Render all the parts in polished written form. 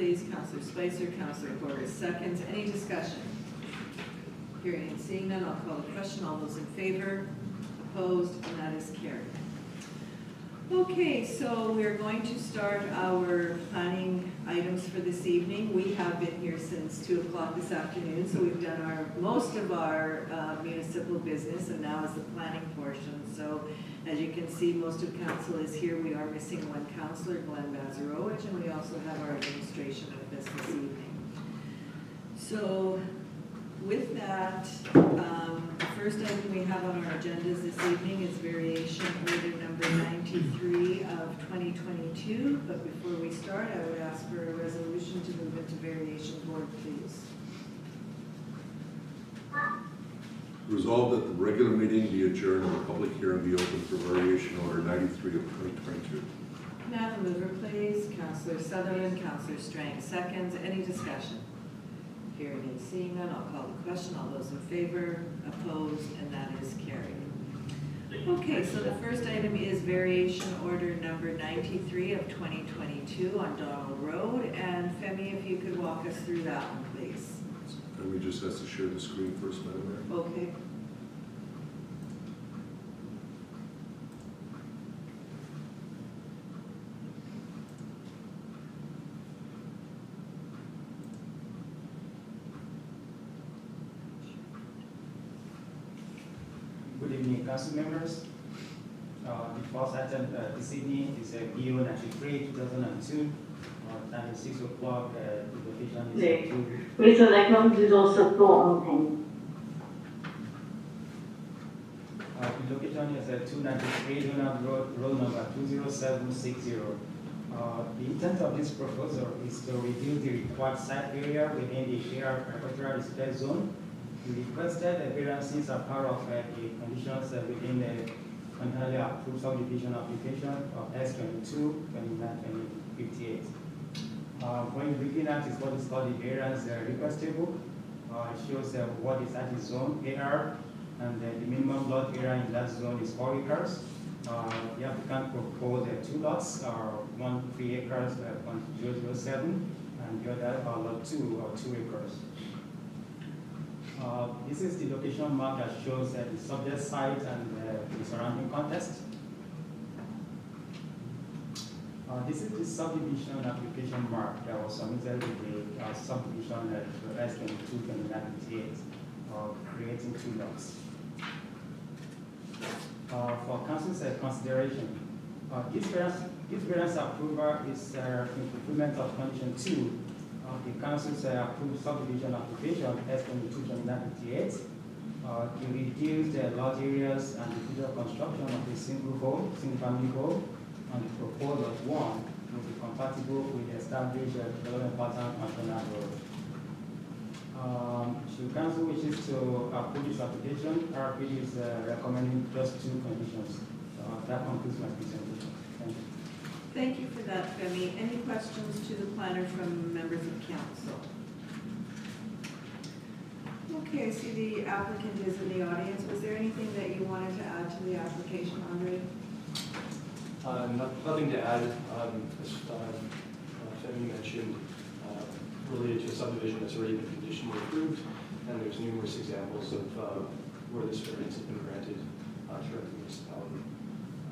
please. Councillor Spicer, Councillor Porter seconds. Any discussion? Hearing and seeing none, I'll call the question. All those in favor? Opposed? And that is carried. Okay, so we're going to start our planning items for this evening. We have been here since 2 o'clock this afternoon, so we've done most of our municipal business, and now is the planning portion. So as you can see, most of council is here. We are missing one councillor, Glenn Bazarowicz, and we also have our administration with us this evening. So with that, the first item we have on our agendas this evening is variation order number 93 of 2022. But before we start, I would ask for a resolution to move into variation board, please. Resolved that the regular meeting be adjourned and the public hearing be open for variation order 93 of 2022. Can I have a mover, please? Councillor Sutherland, Councillor Strang seconds. Any discussion? Hearing and seeing none, I'll call the question. All those in favor, opposed, and that is carried. Okay, so the first item is variation order number 93 of 2022 on Donald Road. And Femi, if you could walk us through that one, please. And we just have to share the screen first, Madam Mayor. Okay. Good evening, council members. The first item this evening is PO 93 2002. Time is 6 o'clock. The location is 네, 우리 전액은 주소서 또 엉탱. the location is 293 Donald Road, road number 20760. The intent of this proposal is to reduce the required site area within the agricultural display zone. We requested the variances are part of the conditions within the currently approved subdivision application of S22, 29, 58. When you looking at is what is called the variance request table, it shows what is at the zone AR, and the minimum lot area in that zone is 4 acres. The applicant proposed 2 lots, one 3 acres, 007, and the other lot 2 or 2 acres. This is the location map that shows the subject site and the surrounding context. This is the subdivision application mark that was submitted with the subdivision at S22 2098, creating 2 lots. For council's consideration, this variance approval is in fulfillment of condition 2 of the council's approved subdivision application S22 2098 to reduce the lot areas and the future construction of a single family home on the proposed lot 1 will be compatible with the established development pattern on Donald Road. Should council wishes to approve this application, RPD is recommending just 2 conditions. That concludes my presentation. Thank you. Thank you for that, Femi. Any questions to the planner from members of council? Okay, I see the applicant is in the audience. Was there anything that you wanted to add to the application, Andre? Nothing to add. As Femi mentioned, related to a subdivision that's already been conditionally approved, and there's numerous examples of where this variance has been granted throughout the municipality.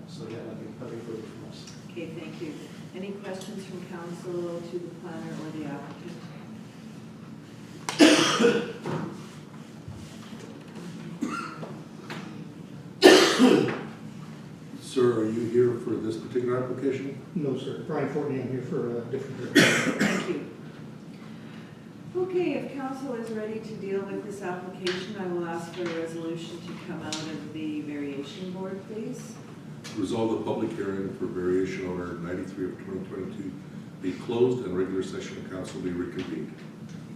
So yeah, nothing further from us. Okay, thank you. Any questions from council to the planner or the applicant? Sir, are you here for this particular application? No, sir. Brian Fortney, I'm here for a different reason. Thank you. Okay, if council is ready to deal with this application, I will ask for a resolution to come out of the variation board, please. Resolve the public hearing for variation order 93 of 2022 be closed and regular session of council be reconvened.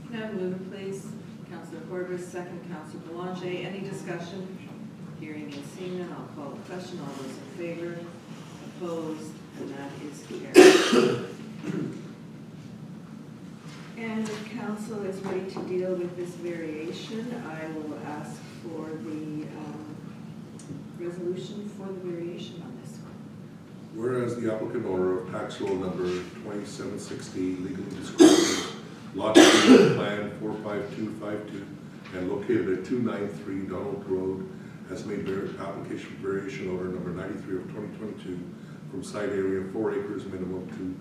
Can I have a mover, please? Councillor Corbis, second Councillor Boulanger. Any discussion? Hearing and seeing none, I'll call the question. All those in favor? Opposed? And that is carried. And if council is ready to deal with this variation, I will ask for the resolution for the variation on this one. Whereas the applicant owner of tax roll number 2760 legally described and located at 293 Donald Road, has made application for variation order number 93 of 2022 from site area 4 acres minimum to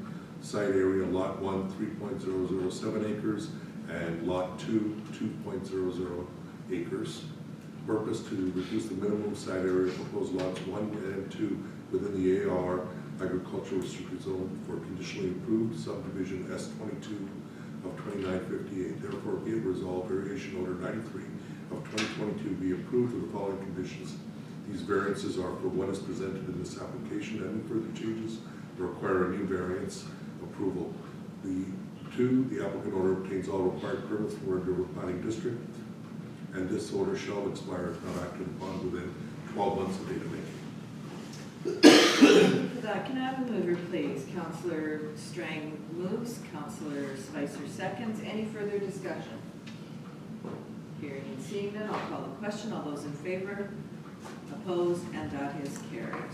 site area lot 1 3.007 acres and lot 2 2.00 acres. Purpose to reduce the minimum site area of proposed lots 1 and 2 within the AR agricultural restricted zone for conditionally approved subdivision S22 of 2958. Therefore, be it resolved, variation order 93 of 2022 be approved with the following conditions. These variances are for what is presented in this application. Any further changes require a new variance approval. The applicant order obtains all required permits from the River Planning District, and this order shall expire if not acted upon within 12 months of date of making. For that, can I have a mover, please? Councillor Strang moves, Councillor Spicer seconds. Any further discussion? Hearing and seeing none, I'll call the question. All those in favor? Opposed? And that is carried.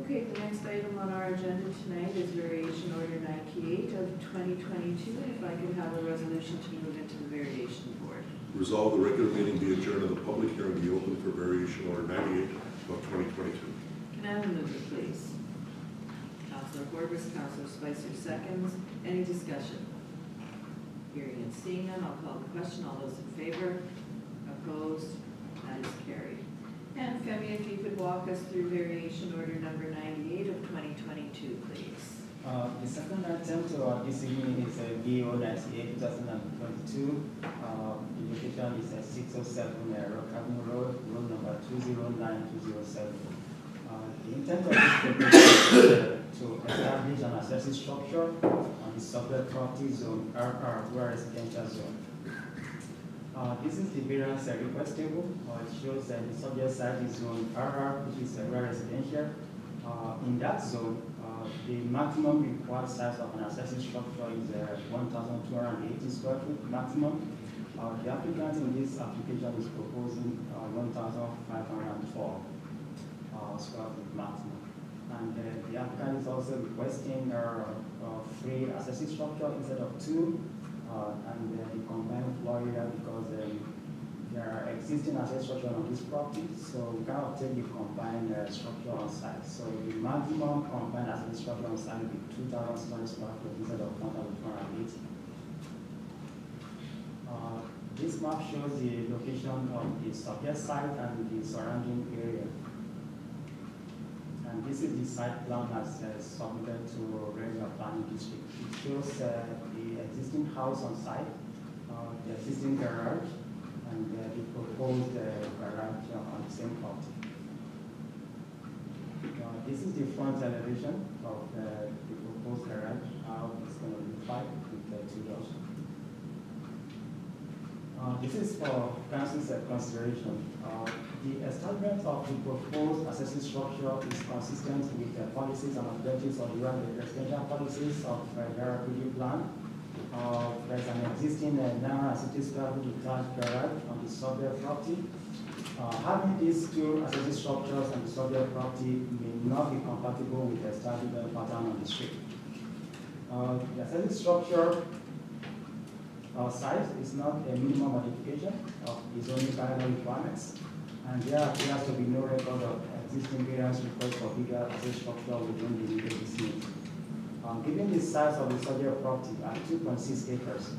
Okay, the next item on our agenda tonight is variation order 98 of 2022. And if I could have a resolution to move into the variation board. Resolve the regular meeting be adjourned and the public hearing be open for variation order 98 of 2022. Can I have a mover, please? Councillor Horvis, Councillor Spicer seconds. Any discussion? Hearing and seeing none, I'll call the question. All those in favor? Opposed? That is carried. And Femi, if you could walk us through variation order number 98 of 2022, please. The second attempt this evening is VO 98 2022. The location is at 607 Rockhaven Road, road number 209207. The intent of this proposal is to establish an accessory structure on the subject property zone RR, rural residential zone. This is the variance request table. It shows that the subject site is zone RR, which is a rural residential. In that zone, the maximum required size of an accessory structure is 1,280 square feet maximum. The applicant in this application is proposing 1,504 square feet maximum. And the applicant is also requesting three accessory structure instead of two, and the combined floor area because there are existing accessory structure on this property, so we cannot take the combined structure on site. So the maximum combined accessory structure on site will be 2,000 square feet instead of 1,280. This map shows the location of the subject site and the surrounding area. And this is the site plan as submitted to regular planning district. It shows the existing house on site, the existing garage, and the proposed garage on the same property. This is the front elevation of the proposed garage, how it's going to look like with two doors. This is for council's consideration. The establishment of the proposed accessory structure is consistent with the policies and objectives of the residential policies of the RPD plan. There is an existing 960 square foot detached garage on the subject property. Having these two accessory structures on the subject property may not be compatible with the established pattern on the street. The accessory structure size is not a minimum modification of the zoning guideline requirements, and there appears to be no record of existing variance request for bigger accessory structure within the legal vicinity. Given the size of the subject property at 2.6 acres,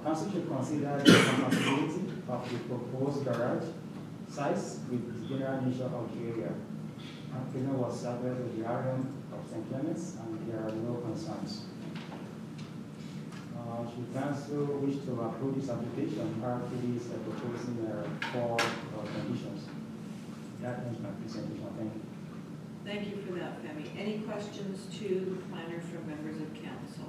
council should consider the compatibility of the proposed garage size with the general nature of the area. Application was subject to the RM of St. Clements, and there are no concerns. Should council wish to approve this application, RPD is proposing 4 conditions. That ends my presentation. Thank you. Thank you for that, Femi. Any questions to the planner from members of council?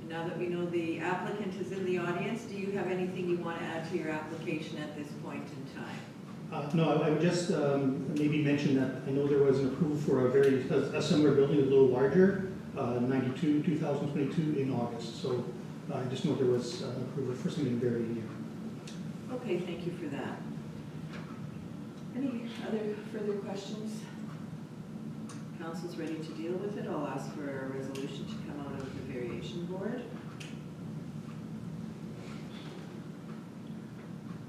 And now that we know the applicant is in the audience, do you have anything you want to add to your application at this point in time? No, I would just maybe mention that I know there was an approval for a similar building, a little larger, 92, 2022 in August. So I just know there was approval for something very near. Okay, thank you for that. Any other further questions? Council's ready to deal with it. I'll ask for a resolution to come out of the variation board.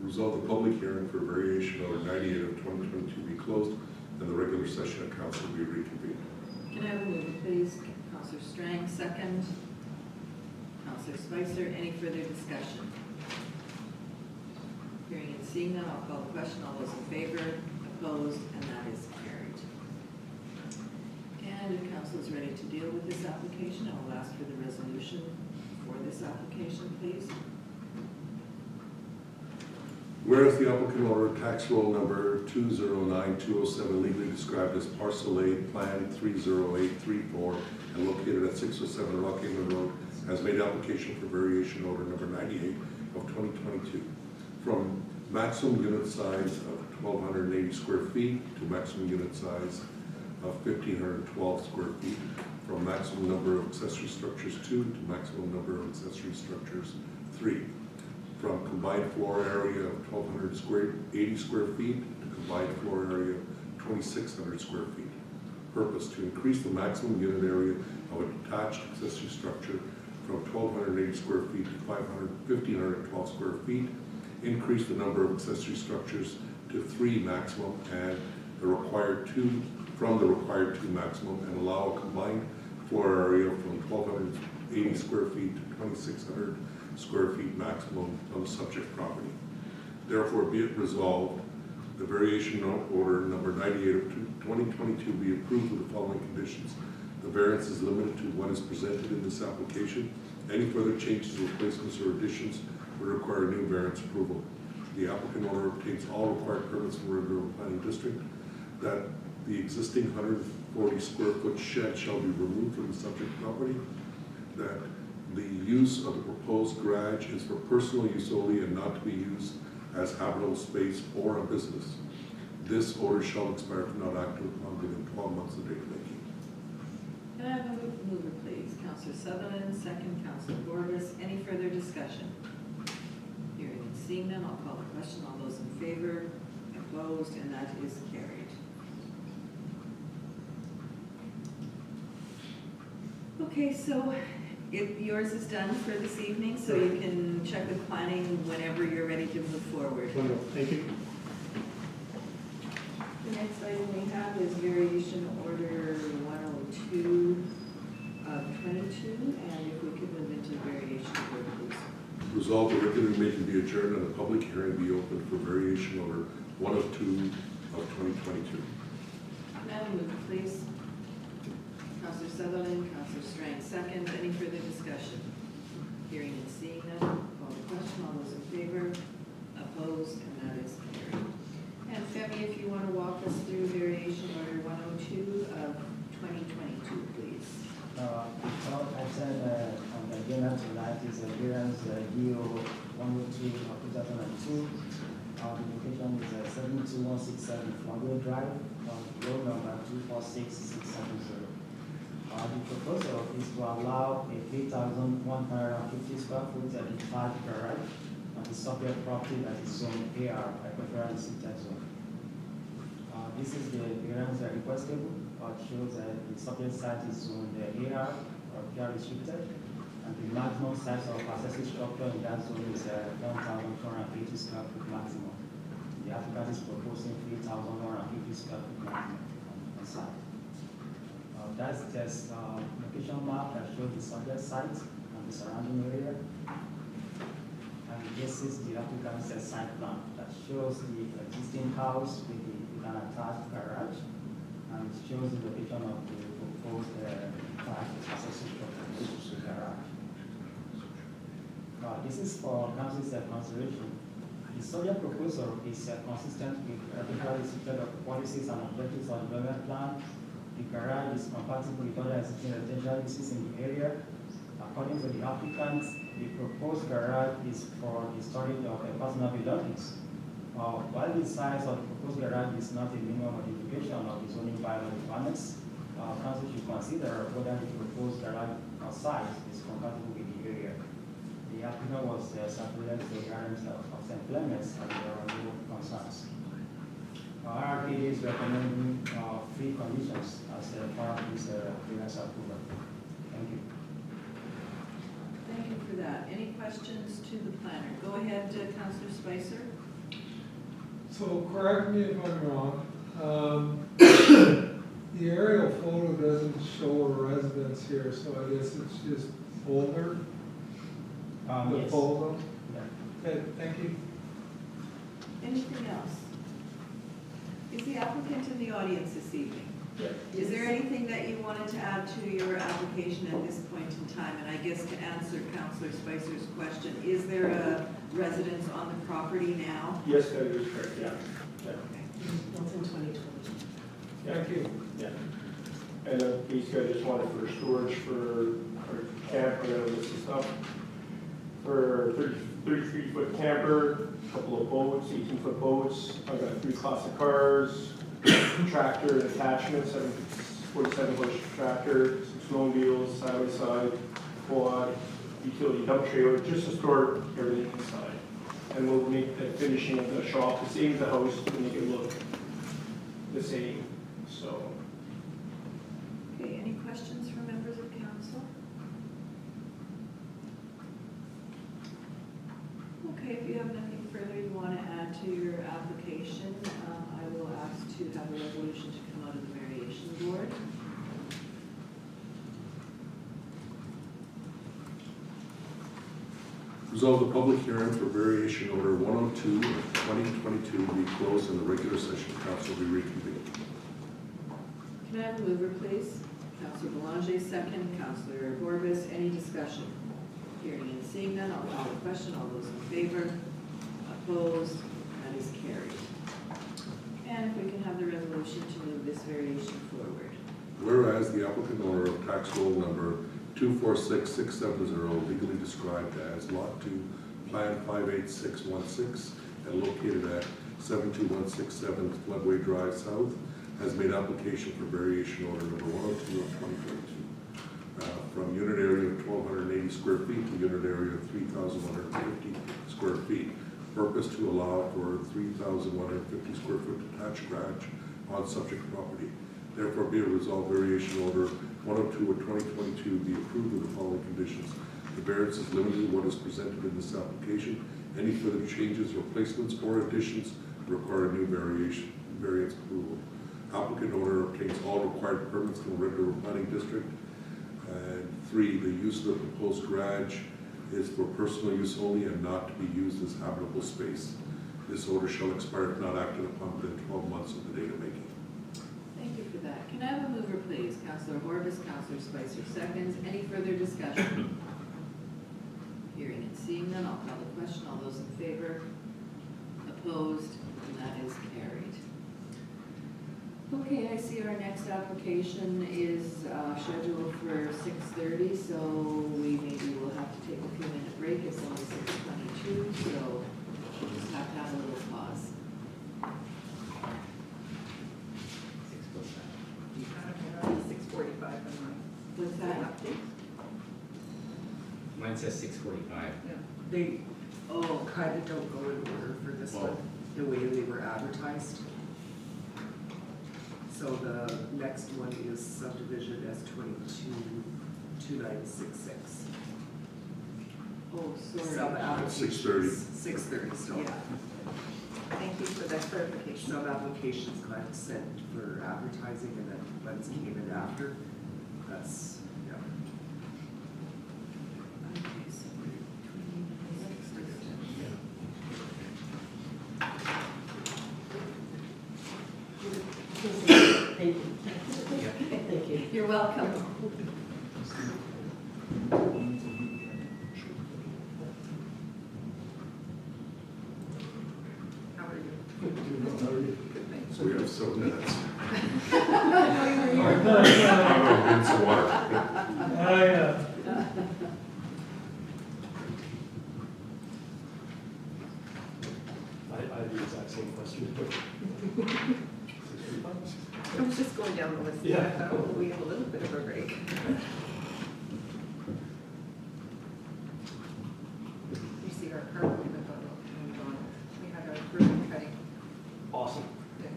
Resolve the public hearing for variation order 98 of 2022 be closed and the regular session of council be reconvened. Can I have a mover, please? Counselor Strang, second. Counselor Spicer, any further discussion? Hearing and seeing none, I'll call the question. All those in favor, opposed, and that is carried. And if council is ready to deal with this application, I will ask for the resolution for this application, please. Whereas the applicant order tax roll number 209207 legally described as Parcel A, Plan 30834, and located at 607 Rock Haven Road, has made application for variation order number 98 of 2022 from maximum unit size of 1,280 square feet to maximum unit size of 1,512 square feet, from maximum number of accessory structures 2 to maximum number of accessory structures 3. From combined floor area of 1,280 square feet to combined floor area of 2,600 square feet. Purpose: to increase the maximum unit area of a detached accessory structure from 1,280 square feet to 1,512 square feet, increase the number of accessory structures to 3 maximum and the required 2 from the required 2 maximum, and allow a combined floor area from 1,280 square feet to 2,600 square feet maximum on the subject property. Therefore, be it resolved, the variation order number 98 of 2022 be approved with the following conditions. The variance is limited to what is presented in this application. Any further changes, replacements, or additions would require new variance approval. The applicant order obtains all required permits from Red River Planning District, that the existing 140 square foot shed shall be removed from the subject property, that the use of the proposed garage is for personal use only and not to be used as habitable space or a business. This order shall expire if not acted upon within 12 months of date making. Can I have a mover, please? Counselor Sutherland, second. Counselor Borges, any further discussion? Hearing and seeing none, I'll call the question. All those in favor, opposed, and that is carried. Okay, so yours is done for this evening, so you can check with planning whenever you're ready to move forward. Wonderful, thank you. The next item we have is variation order 102 of 22, and if we could move into variation order, please. Resolve the regular meeting be adjourned and the public hearing be open for variation order 102 of 2022. Madam Mover, please. Counselor Sutherland, Counselor Strang, second. Any further discussion? Hearing and seeing none, call the question. All those in favor, opposed, and that is carried. And Femi, if you want to walk us through variation order 102 of 2022, please. I said on the agenda tonight is a variance DO 103 of 2002. The location is 72167 Flagler Drive, road number 246670. The proposal is to allow a 3,150 square foot detached garage on the subject property that is zoned AR by preferred district zone. This is the variance requestable. It shows that the subject site is zoned AR or PR restricted, and the maximum size of accessory structure in that zone is 1,450 square foot maximum. The applicant is proposing 3,150 square foot maximum on site. That's just location map that shows the subject site and the surrounding area. And this is the applicant's site plan that shows the existing house with an attached garage, and it shows the location of the proposed accessory structure garage. This is for council's consideration. The subject proposal is consistent with the set of policies and objectives of the development plan. The garage is compatible with other existing residential uses in the area. According to the applicant, the proposed garage is for the storage of personal belongings. While the size of the proposed garage is not a minimum modification of the zoning bylaw requirements, council should consider whether the proposed garage size is compatible with the area. The applicant was circulated to the parents of St. Clements, and there are no concerns. RRPD is recommending 3 conditions as part of this variance approval. Thank you. Thank you for that. Any questions to the planner? Go ahead, Councilor Spicer. So correct me if I'm wrong, the aerial photo doesn't show a residence here, so I guess it's just older, the Yes. photo? Yeah. Okay, thank you. Anything else? Is the applicant in the audience this evening? Yeah. Is there anything that you wanted to add to your application at this point in time? And I guess to answer Councillor Spicer's question, is there a residence on the property now? Yes, that is correct, yeah. Built in 2020. Thank you. Yeah. And basically, I just wanted for storage for our camp, I got a list of stuff. For 33-foot camper, a couple of boats, 18-foot boats, I've got 3 classic cars, tractor and attachments, 47-horse tractor, some snowmobiles, side-by-side, quad, utility dump trailer, just to store everything inside. And we'll make the finishing of the shop the same as the house to make it look the same, so. Okay, any questions from members of council? Okay, if you have nothing further you want to add to your application, I will ask to have a resolution to come out of the variation board. Resolve the public hearing for variation order 102 of 2022 be closed and the regular session council be reconvened. Can I have a mover, please? Councillor Belanger, second. Councillor Horbis, any discussion? Hearing and seeing none, I'll call the question. All those in favor? Opposed? That is carried. And if we can have the resolution to move this variation forward. Whereas the applicant owner of tax roll number 246670 legally described as Lot 2, Plan 58616 and located at 72167 Floodway Drive South, has made application for variation order number 102 of 2022 from unit area of 1,280 square feet to unit area of 3,150 square feet. Purpose to allow for 3,150 square foot detached garage on subject property. Therefore, be it resolved variation order 102 of 2022 be approved with the following conditions. The variance is limited to what is presented in this application. Any further changes, replacements, or additions require a new variance approval. Applicant owner obtains all required permits from the Red River Planning District. And 3, the use of the proposed garage is for personal use only and not to be used as habitable space. This order shall expire if not acted upon within 12 months of the date of making. Thank you for that. Can I have a mover, please? Councillor Horbis, Councillor Spicer, seconds. Any further discussion? Hearing and seeing none, I'll call the question. All those in favor? Opposed? And that is carried. Okay, I see our next application is scheduled for 6:30, so we maybe will have to take a few minute break. It's only 6:22, so we'll just have to have a little pause. 6:45 on mine. What's that? Update? Mine says 6:45. Yeah. They Oh, kind of don't go in order for this one, the way they were advertised. So the next one is subdivision S222966. oh, sorry. Sub-applications. 6:30. 6:30 still. Yeah. Thank you for that clarification. Sub-applications got sent for advertising and then ones came in after. That's, yeah. Okay, so we're between 6:30. Thank you. Thank you. You're welcome. How are you? Good, thanks. So we have 7 minutes. Oh, I'm going to get some water. yeah. I had the exact same question. I was just going down the list. Yeah. I thought, oh, we have a little bit of a break. You see our carbon in the bottle, we had our ribbon cutting. Awesome. Yeah.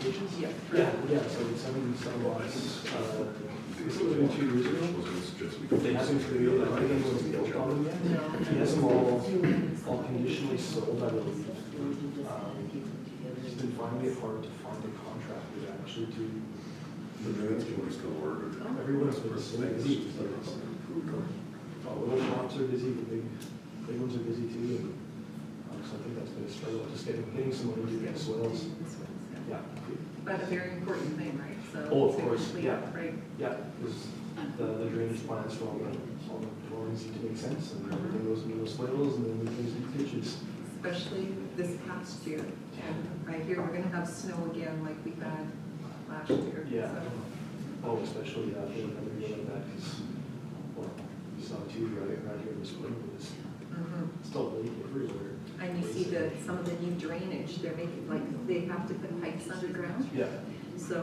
applications? Yeah. Yeah, so some lots, this was been 2 years ago. They haven't created, I don't think anyone's built on them yet. He has them all conditionally sold, I believe. He's been finding it hard to find a contractor actually to, everyone's been so busy. Little shops are busy, the big ones are busy too, and so I think that's been a struggle, just getting someone into the swales. Yeah. But a very important thing, right? So Oh, of to course, complete, yeah. Right. Yeah, because the drainage plans for all the dwellings need to make sense, and everything goes into those swales, and then we can do ditches. Especially this past year. And I hear we're gonna have snow again like we had last year. Yeah. So, Oh, especially, I feel another year like that, because, well, we saw too, right here in the spring, it was still late everywhere. And you see some of the new drainage, they're making, like, they have to put pipes underground. Yeah, So,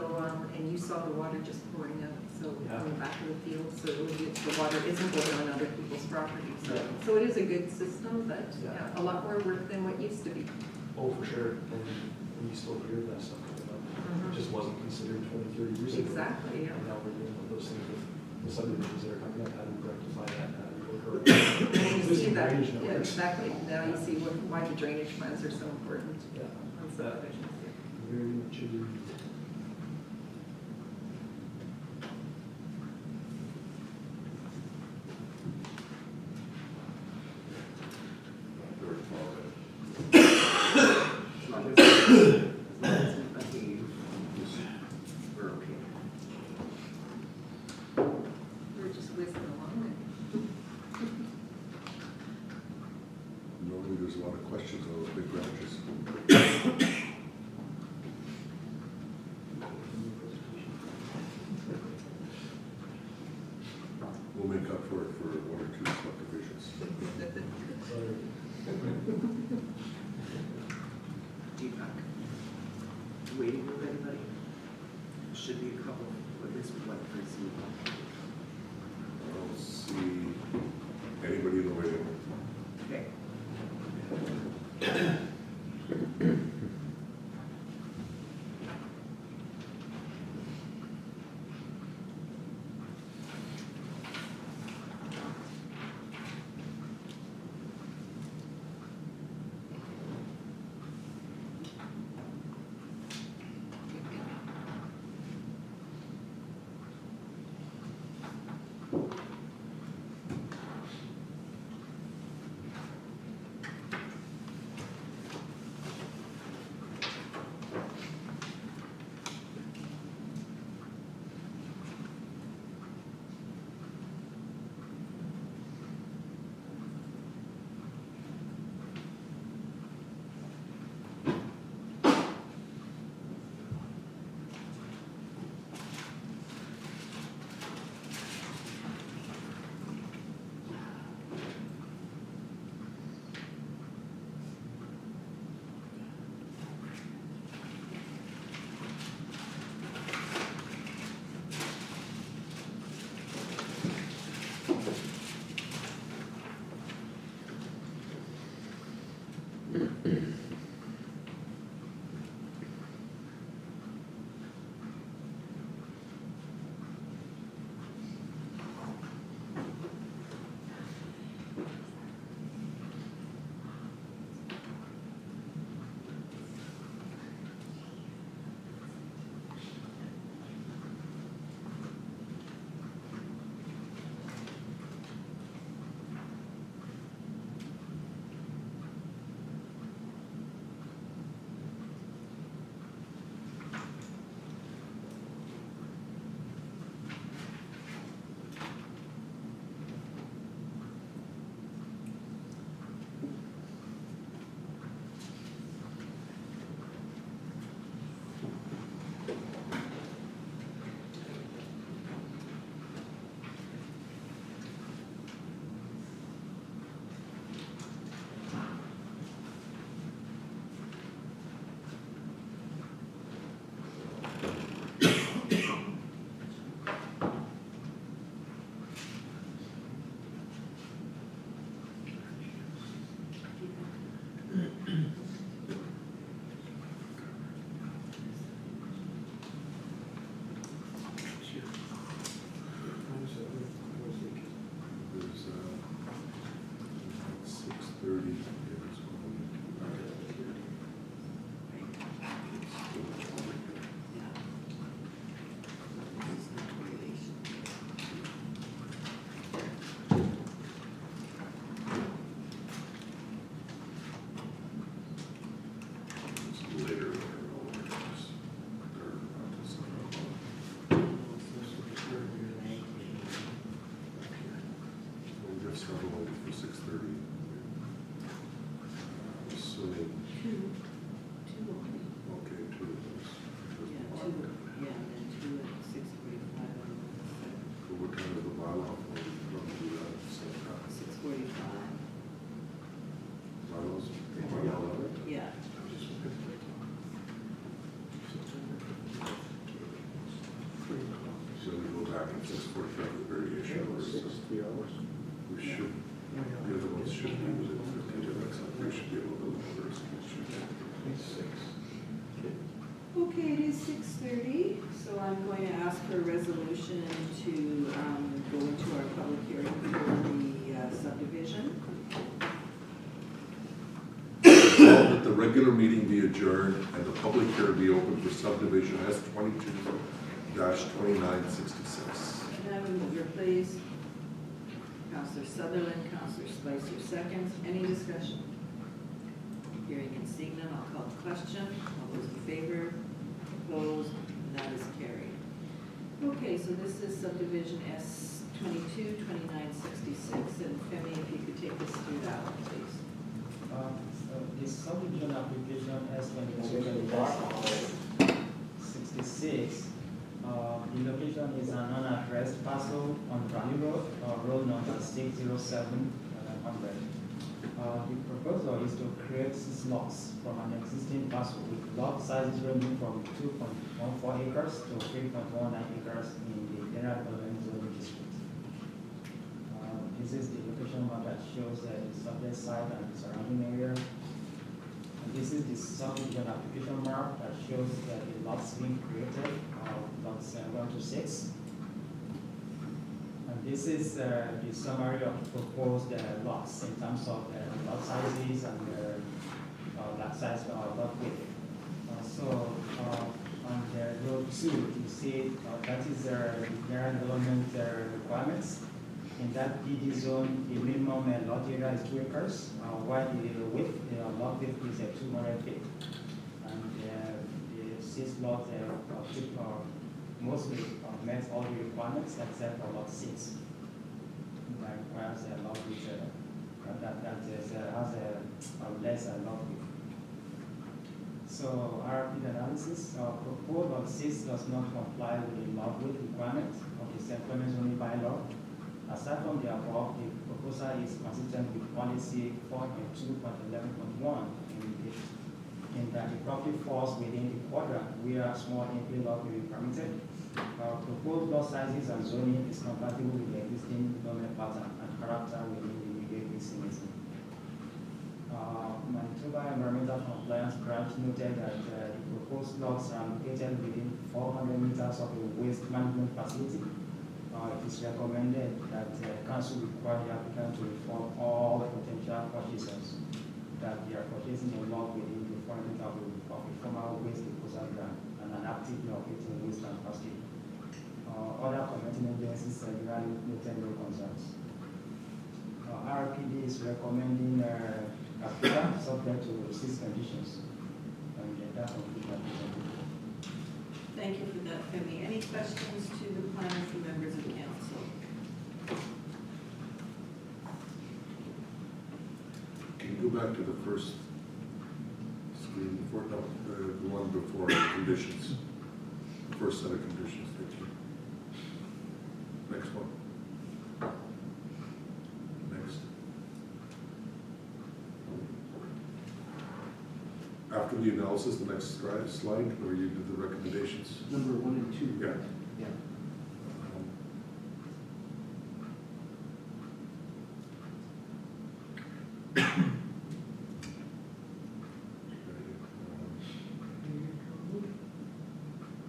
and you saw the water just pouring out, so Yeah. on the back of the field, so the water isn't going on other people's property. So, Yeah. so it is a good system, but Yeah. yeah, a lot more work than what used to be. oh, for sure, and you still hear that stuff coming up. It just wasn't considered 20, 30 years ago. Exactly, yeah. And now we're doing those things with the subdivisions that are coming up, how to rectify that, how to work And you see Existing that, drainage yeah, networks. exactly, now you see why the drainage plans are so important Yeah, on subdivisions. Yeah. very much agreed. As long as we behave, we're okay. We're just whizzing along Normally, there's a lot of questions on those big branches. We'll make up for it for 1 or 2 subdivisions. Deepak, waiting with anybody? Should be a couple, but this would like to see. I don't see anybody in the waiting room. Okay. 6:45 the variation hours. 3 hours. We should, the other ones should be within 15 minutes, we should be able to lower. Okay, it is 6:30, so I'm going to ask for a resolution to go into our public hearing for the subdivision. That the regular meeting be adjourned and the public hearing be open for subdivision S 22-2966. Can I have a mover, please? Counselor Sutherland, Counselor Spicer seconds. Any discussion? Hearing and seeing none, I'll call the question. All those in favor? Opposed? And that is carried. Okay, so this is subdivision S 22-2966, and Femi, if you could take us through that one, please. So this subdivision application S22-66, the location is an unaddressed parcel on Valley Road, road number 60700. The proposal is to create 6 lots from an existing parcel with lot sizes ranging from 2.14 acres to 3.19 acres in the general development zoning district. This is the location map that shows the subject site and the surrounding area. And this is the subdivision application map that shows that the lots being created, lots 1 to 6. And this is the summary of proposed lots in terms of lot sizes and lot size lot width. On the road 2, you see that is the general development requirements. In that DD zone, the minimum lot area is 2 acres, while the width, lot width is 200 feet. And the 6 lots mostly met all the requirements except for lot 6. That requires a lot width that has a less lot width. So RP analysis, proposed lot 6 does not comply with the lot width requirement of the employment zoning bylaw. Aside from the above, the proposal is consistent with policy 4.2.11.1 in that the property falls within the quadrant where small infill lot will be permitted. Proposed lot sizes and zoning is compatible with the existing development pattern and character within the immediate vicinity. Manitoba Environmental Compliance Branch noted that the proposed lots are located within 400 meters of a waste management facility. It is recommended that council require the applicant to inform all potential purchasers that they are purchasing a lot within the footprint of a former waste disposal ground and an actively operating waste and facility. Other commenting agencies generally noted no concerns. RPD is recommending approval subject to 6 conditions. And that concludes my presentation. Thank you for that, Femi. Any questions to the planner from members of council? Can you go back to the first screen before, no, the one before conditions? The first set of conditions, thank you. Next one. Next. After the analysis, the next slide, where you did the recommendations. Number 1 and 2. Yeah. Yeah.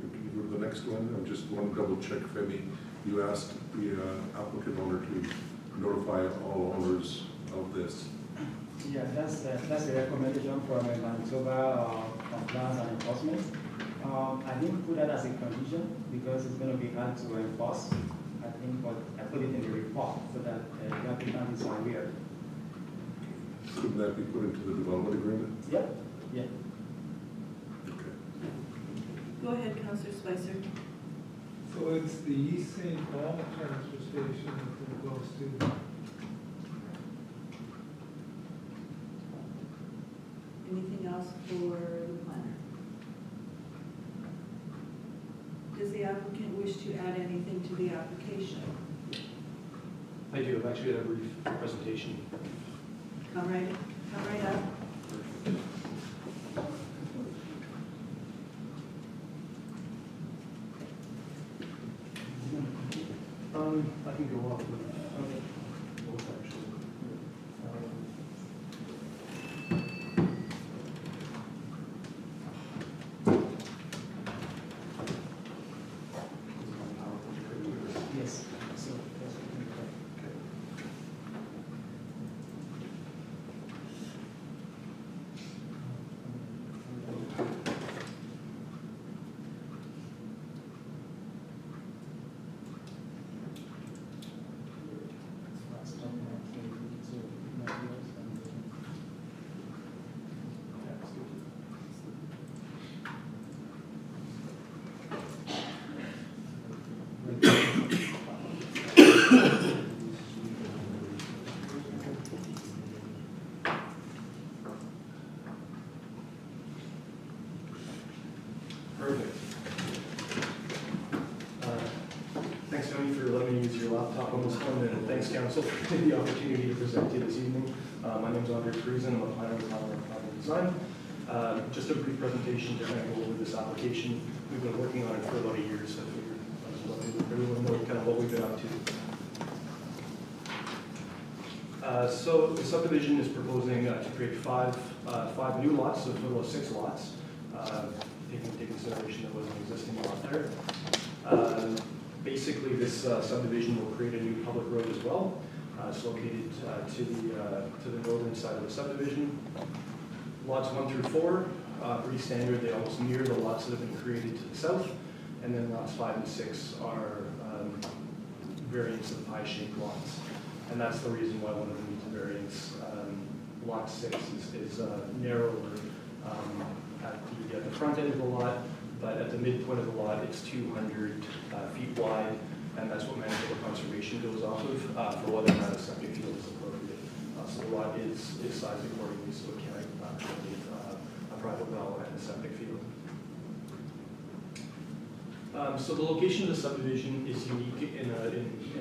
Can you go to the next one? I just want to double check, Femi. You asked the applicant owner to notify all owners of this. Yeah, that's a recommendation from Manitoba Compliance and Enforcement. I didn't put that as a condition because it's going to be hard to enforce. I think, but I put it in the report so that the applicant is aware. Couldn't that be put into the development agreement? Yeah, yeah. Okay. Go ahead, Councillor Spicer. So it's the East St. Paul transfer station that it goes to. Anything else for the planner? Does the applicant wish to add anything to the application? I do, I've actually got a brief presentation. Come right up. I can go off with both actually. Yes. So, that's what we got. Last document, so, materials and, Yeah, that's good. Perfect. Thanks, Tony, for letting me use your laptop on this one, and thanks, council, for the opportunity to present to you this evening. My name is Andre Friesen, I'm a planner with Planner Design. Just a brief presentation to kind of go over this application. We've been working on it for about a year, so I figured I'd just let everyone know kind of what we've been up to. So the subdivision is proposing to create five new lots, so a total of 6 lots, taking into consideration there was an existing lot there. Basically, this subdivision will create a new public road as well. It's located to the northern side of the subdivision. Lots 1 through 4, pretty standard. They almost mirror the lots that have been created to the south. And then lots 5 and 6 are variants of pie-shaped lots. And that's the reason why one of them needs a variance. Lot 6 is narrower at the front end of the lot, but at the midpoint of the lot, it's 200 feet wide, and that's what Manitoba Conservation goes off of for whether or not a septic field is appropriate. So the lot is sized accordingly, so it can accommodate a private well and a septic field. So the location of the subdivision is unique in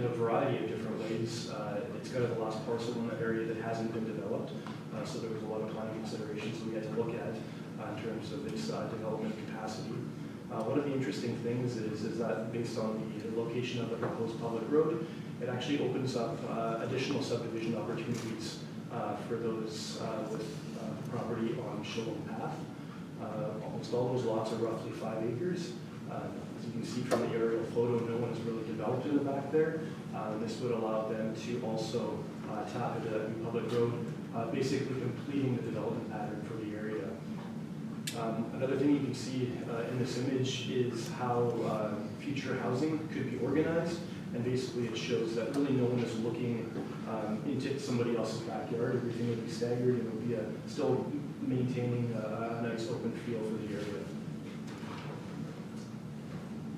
a variety of different ways. It's kind of the last parcel in the area that hasn't been developed, so there was a lot of planning considerations we had to look at in terms of its development capacity. One of the interesting things is that based on the location of the proposed public road, it actually opens up additional subdivision opportunities for those with property on Shillong Path. Almost all those lots are roughly 5 acres. As you can see from the aerial photo, no one has really developed in the back there. This would allow them to also tap into that new public road, basically completing the development pattern for the area. Another thing you can see in this image is how future housing could be organized, and basically it shows that really no one is looking into somebody else's backyard. Everything would be staggered and it would be still maintaining a nice open feel for the area.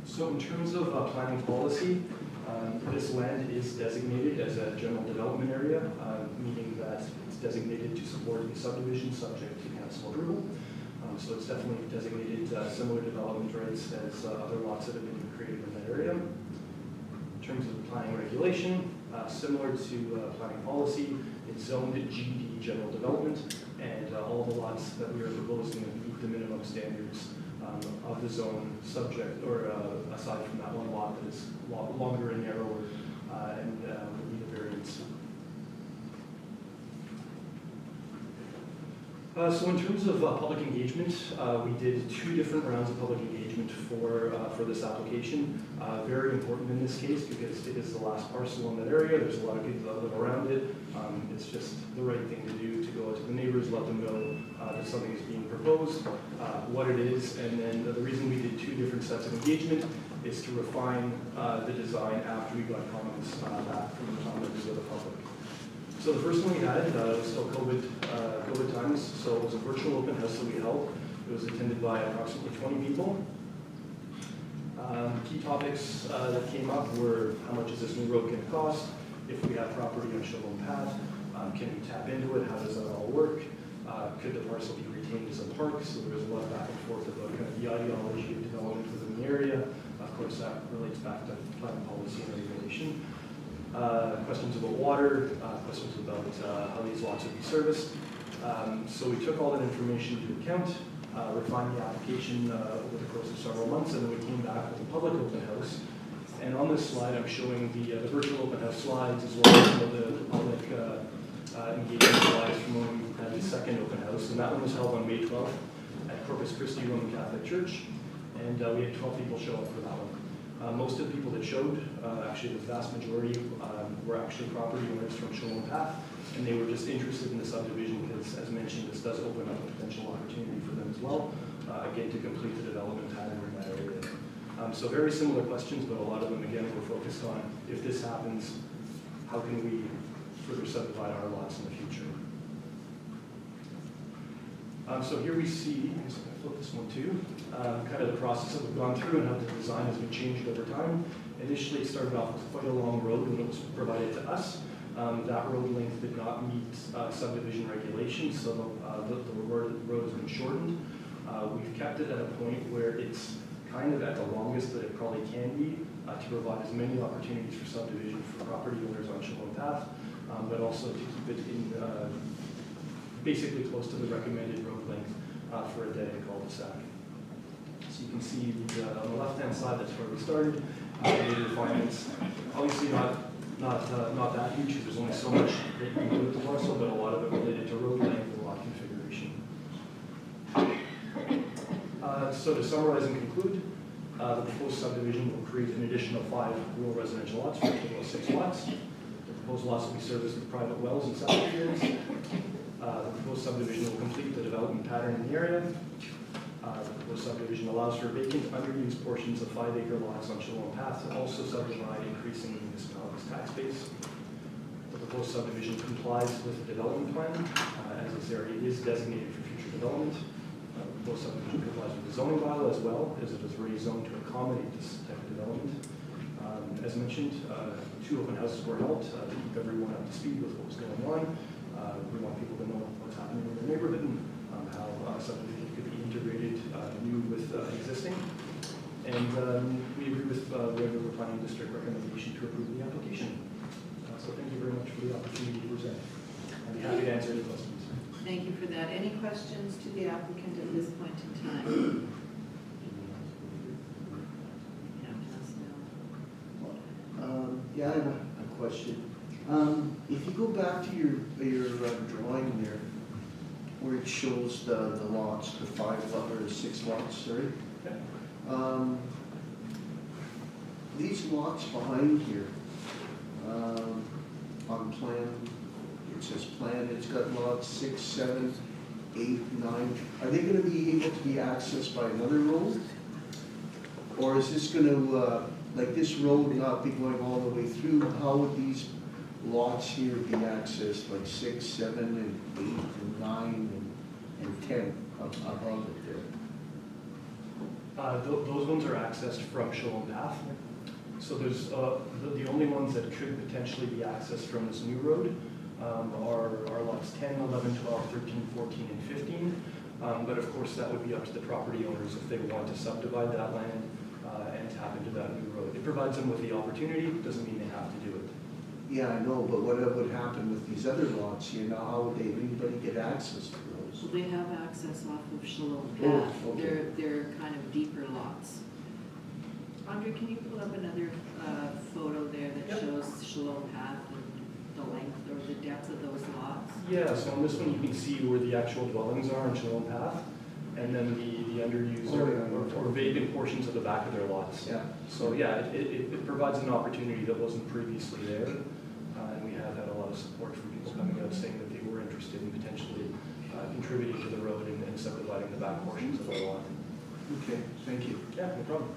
So in terms of planning policy, this land is designated as a general development area, meaning that it's designated to support the subdivision subject to council approval. So it's definitely designated similar development rights as other lots that have been created in that area. In terms of planning regulation, similar to planning policy, it's zoned GD general development, and all the lots that we are proposing meet the minimum standards of the zone subject, or aside from that one lot that is longer and narrower and would need a variance. So in terms of public engagement, we did 2 different rounds of public engagement for this application. Very important in this case because it is the last parcel in that area. There's a lot of people that live around it. It's just the right thing to do to go out to the neighbors, let them know that something is being proposed, what it is, and then the reason we did 2 different sets of engagement is to refine the design after we got comments back from the members of the public. So the first one we had was still COVID times, so it was a virtual open house that we held. It was attended by approximately 20 people. Key topics that came up were how much is this new road going to cost, if we have property on Shillong Path, can we tap into it, how does that all work, could the parcel be retained as a park, so there was a lot of back and forth about kind of the ideology of development within the area. Of course that relates back to planning policy and regulation. Questions about water, questions about how these lots would be serviced. So we took all that information into account, refined the application over the course of several months, and then we came back with a public open house. And on this slide, I'm showing the virtual open house slides as well as some of the public engagement slides from when we had the second open house. And that one was held on May 12th at Corpus Christi Roman Catholic Church. And we had 12 people show up for that one. Most of the people that showed, actually the vast majority, were actually property owners from Shalom Path. And they were just interested in the subdivision because, as mentioned, this does open up a potential opportunity for them as well, again, to complete the development pattern in that area. So very similar questions, but a lot of them, again, were focused on, if this happens, how can we further subdivide our lots in the future? So here we see, I'm just going to flip this one too, kind of the process that we've gone through and how the design has been changed over time. Initially, it started off with quite a long road when it was provided to us. That road length did not meet subdivision regulations, so the road has been shortened. We've kept it at a point where it's kind of at the longest that it probably can be to provide as many opportunities for subdivision for property owners on Shalom Path, but also to keep it in basically close to the recommended road length for a dead-end cul-de-sac. So you can see on the left-hand side, that's where we started. The refinements, obviously not that huge, because there's only so much that you can do with the parcel, but a lot of it related to road length and lot configuration. So to summarize and conclude, the proposed subdivision will create an additional 5 rural residential lots for a total of 6 lots. The proposed lots will be serviced with private wells and septic fields. The proposed subdivision will complete the development pattern in the area. The proposed subdivision allows for vacant, underused portions of 5-acre lots on Shalom Path to also subdivide, increasing the municipality's tax base. The proposed subdivision complies with the development plan, as this area is designated for future development. The proposed subdivision complies with the zoning bylaw as well, as it is already zoned to accommodate this type of development. As mentioned, 2 open houses were held to keep everyone up to speed with what was going on. We want people to know what's happening in their neighborhood and how subdivision could be integrated new with existing. And we agree with the Red River Planning District recommendation to approve the application. So thank you very much for the opportunity to present. I'd be happy to answer any questions. Thank you for that. Any questions to the applicant at this point in time? Yeah, I have a question. If you go back to your drawing there, where it shows the lots, the 5 or 6 lots, sorry. These lots behind here, on plan, it says plan, it's got lots 6, 7, 8, 9. Are they gonna be able to be accessed by another road? Or is this gonna, like this road not be going all the way through? How would these lots here be accessed, like 6, 7, and 8, and 9, and 10 above it there? Those ones are accessed from Shalom Path. So there's the only ones that could potentially be accessed from this new road are lots 10, 11, 12, 13, 14, and 15. But of course, that would be up to the property owners if they want to subdivide that land and tap into that new road. It provides them with the opportunity, doesn't mean they have to do it. Yeah, I know, but what would happen with these other lots here? Now, how would anybody get access to those? So they have access off of Shalom Oh, Path. okay. They're kind of deeper lots. Andre, can you pull up another photo there that shows Shalom Path and the length or the depth of those lots? Yeah, so on this one, you can see where the actual dwellings are on Shalom Path, and then the underused or vacant portions of the back of their lots. Yeah. So yeah, it provides an opportunity that wasn't previously there, and we have had a lot of support from people coming out saying that they were interested in potentially contributing to the road and subdividing the back portions of the lot. Okay, thank you. Yeah, no problem.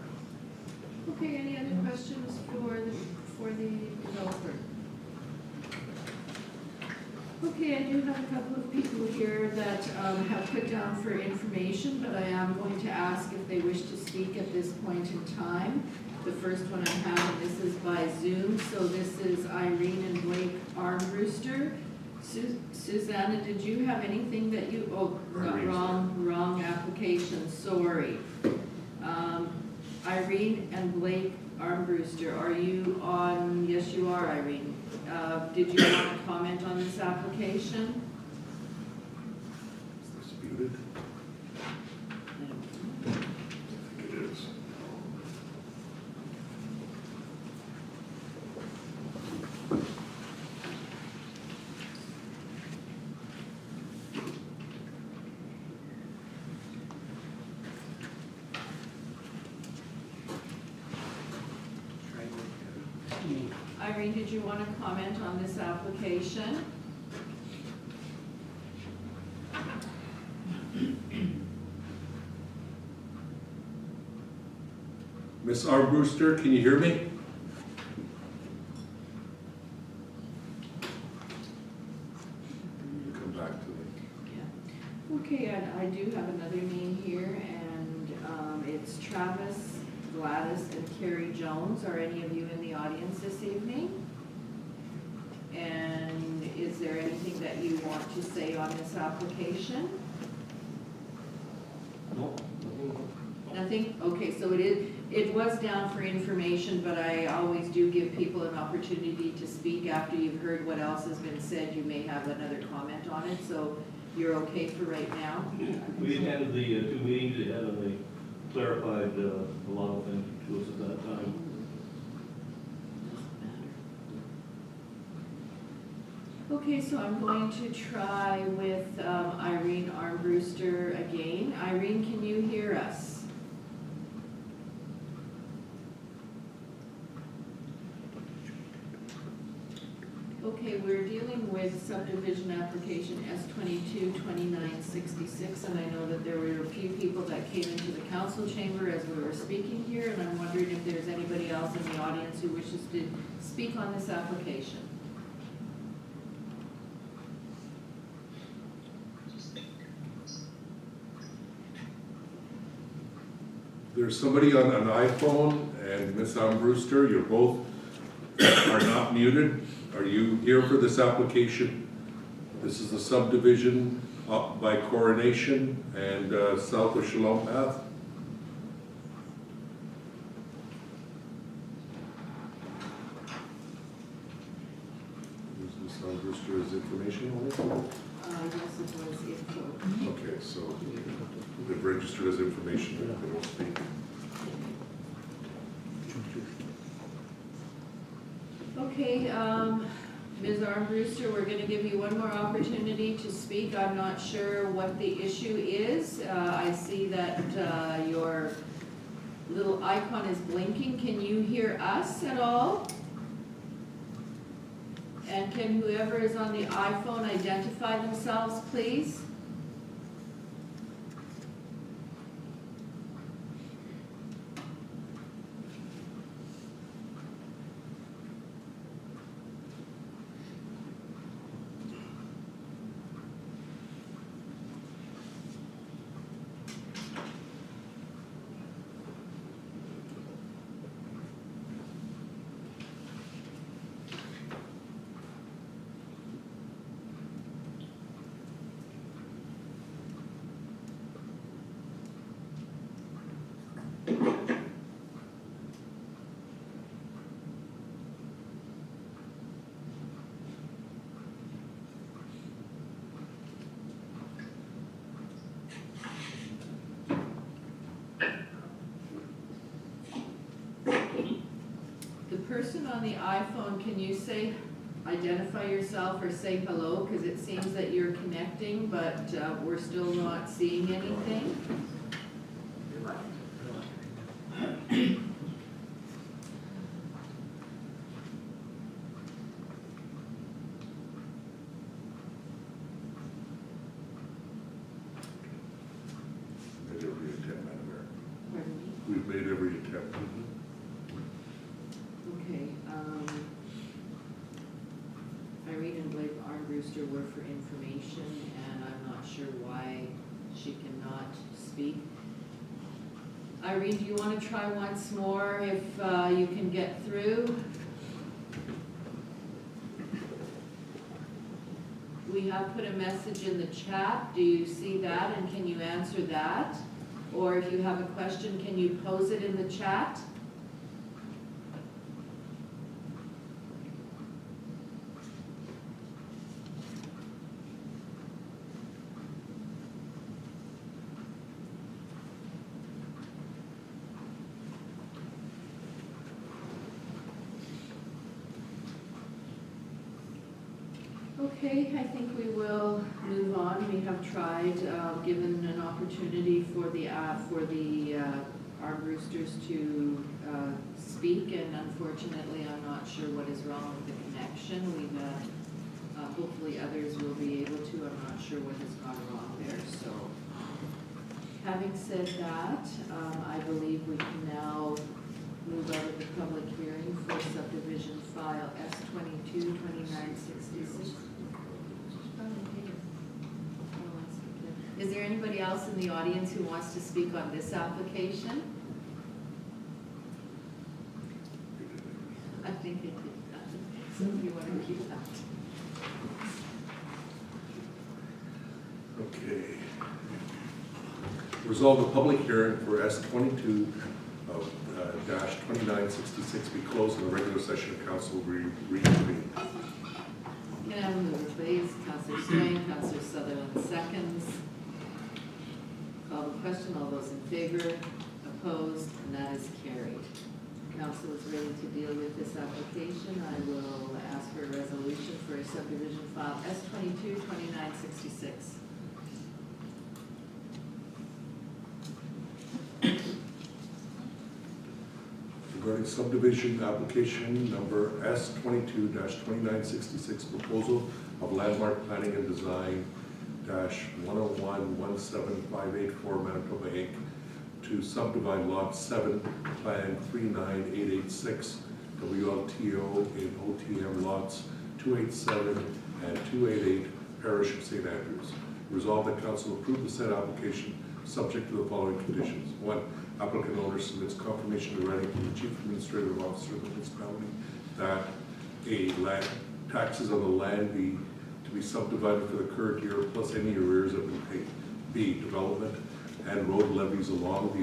Okay, any other questions for the developer? Okay, I do have a couple of people here that have put down for information, but I am going to ask if they wish to speak at this point in time. The first one I have, and this is by Zoom, so this is Irene and Blake Armbruster. Susanna, did you have anything that you, wrong application, sorry. Irene and Blake Armbruster, are you on? Yes, you are, Irene. Did you want to comment on this application? Is this muted? I think it is. Irene, did you want to comment on this application? Ms. Armbruster, can you hear me? Come back to me. Yeah. Okay, and I do have another name here, and it's Travis, Gladys, and Carrie Jones. Are any of you in the audience this evening? And is there anything that you want to say on this application? No. Nothing? Okay, so it was down for information, but I always do give people an opportunity to speak after you've heard what else has been said. You may have another comment on it, so you're okay for right now? We attended the two meetings they had, and they clarified a lot of things to us at that time. Okay, so I'm going to try with Irene Armbruster again. Irene, can you hear us? Okay, we're dealing with subdivision application S222966, and I know that there were a few people that came into the council chamber as we were speaking here, and I'm wondering if there's anybody else in the audience who wishes to speak on this application. There's somebody on an iPhone, and Ms. Armbruster, you're both are not muted. Are you here for this application? This is a subdivision up by Coronation and south of Shalom Path. Is Ms. Armbruster's information on it? Yes, it was info. Okay, so they've registered as information, they will speak. Okay, Ms. Armbruster, we're going to give you one more opportunity to speak. I'm not sure what the issue is. I see that your little icon is blinking. Can you hear us at all? And can whoever is on the iPhone identify themselves, please? The person on the iPhone, can you say, identify yourself or say hello? Because it seems that you're connecting, but we're still not seeing anything. Made every attempt, Madam Mayor. Pardon me? We've made every attempt. Okay, Irene and Blake Armbruster were for information, and I'm not sure why she cannot speak. Irene, do you want to try once more if you can get through? We have put a message in the chat. Do you see that, and can you answer that? Or if you have a question, can you pose it in the chat? Okay, I think we will move on. We have tried, given an opportunity for the our roosters to speak, and unfortunately, I'm not sure what is wrong with the connection. We've, hopefully others will be able to. I'm not sure what has gone wrong there, so. Having said that, I believe we can now move out of the public hearing for subdivision file S-22-2966. Is there anybody else in the audience who wants to speak on this application? I think it did that. So you want to keep that? Okay. Resolve the public hearing for S-22 dash 2966 be closed and the regular session of council reconvene. Can I have a mover, please? Councillor Swain, Councillor Sutherland seconds. Call the question. All those in favor? Opposed? And that is carried. Council is ready to deal with this application. I will ask for a resolution for subdivision file S-22-2966. Regarding subdivision application number S-22-2966, proposal of Landmark Planning and Design -101-17584 Manitoba Inc. to subdivide Lot 7, Plan 39886, WLTO in OTM lots 287 and 288, Parish of St. Andrews. Resolved that council approve the said application subject to the following conditions. 1, applicant owner submits confirmation in writing to the chief administrative officer of the municipality that A, land taxes on the land be to be subdivided for the current year plus any arrears that have been paid. B, development and road levies along with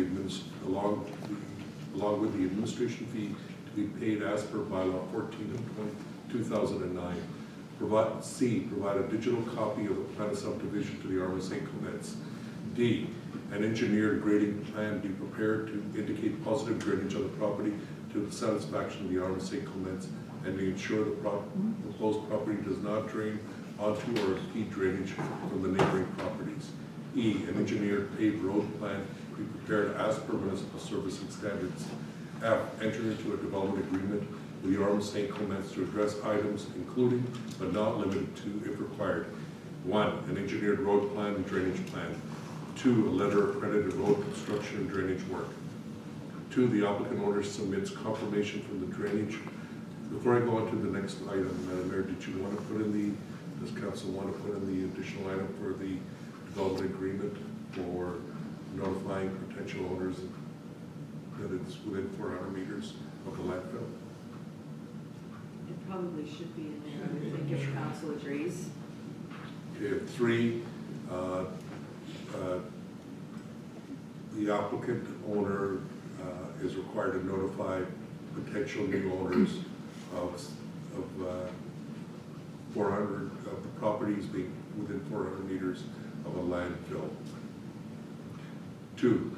the administration fee to be paid as per bylaw 14 of 2009. Provide a digital copy of the plan of subdivision to the Arm of St. Clements. D, an engineered grading plan be prepared to indicate positive drainage on the property to the satisfaction of the Arm of St. Clements and to ensure the proposed property does not drain onto or impede drainage from the neighboring properties. E, an engineered paved road plan be prepared as per municipal servicing standards. F, enter into a development agreement with the Arm of St. Clements to address items including but not limited to, if required, 1, an engineered road plan and drainage plan. 2, a letter of accredited road construction and drainage work. 2, the applicant owner submits confirmation from the drainage. Before I go on to the next item, Madam Mayor, did you want to put in does council want to put in the additional item for the development agreement for notifying potential owners that it's within 400 meters of the landfill? It probably should be in there, I would think, if council agrees. Okay, 3, the applicant owner is required to notify potential new owners of 400 of the properties being within 400 meters of a landfill. 2,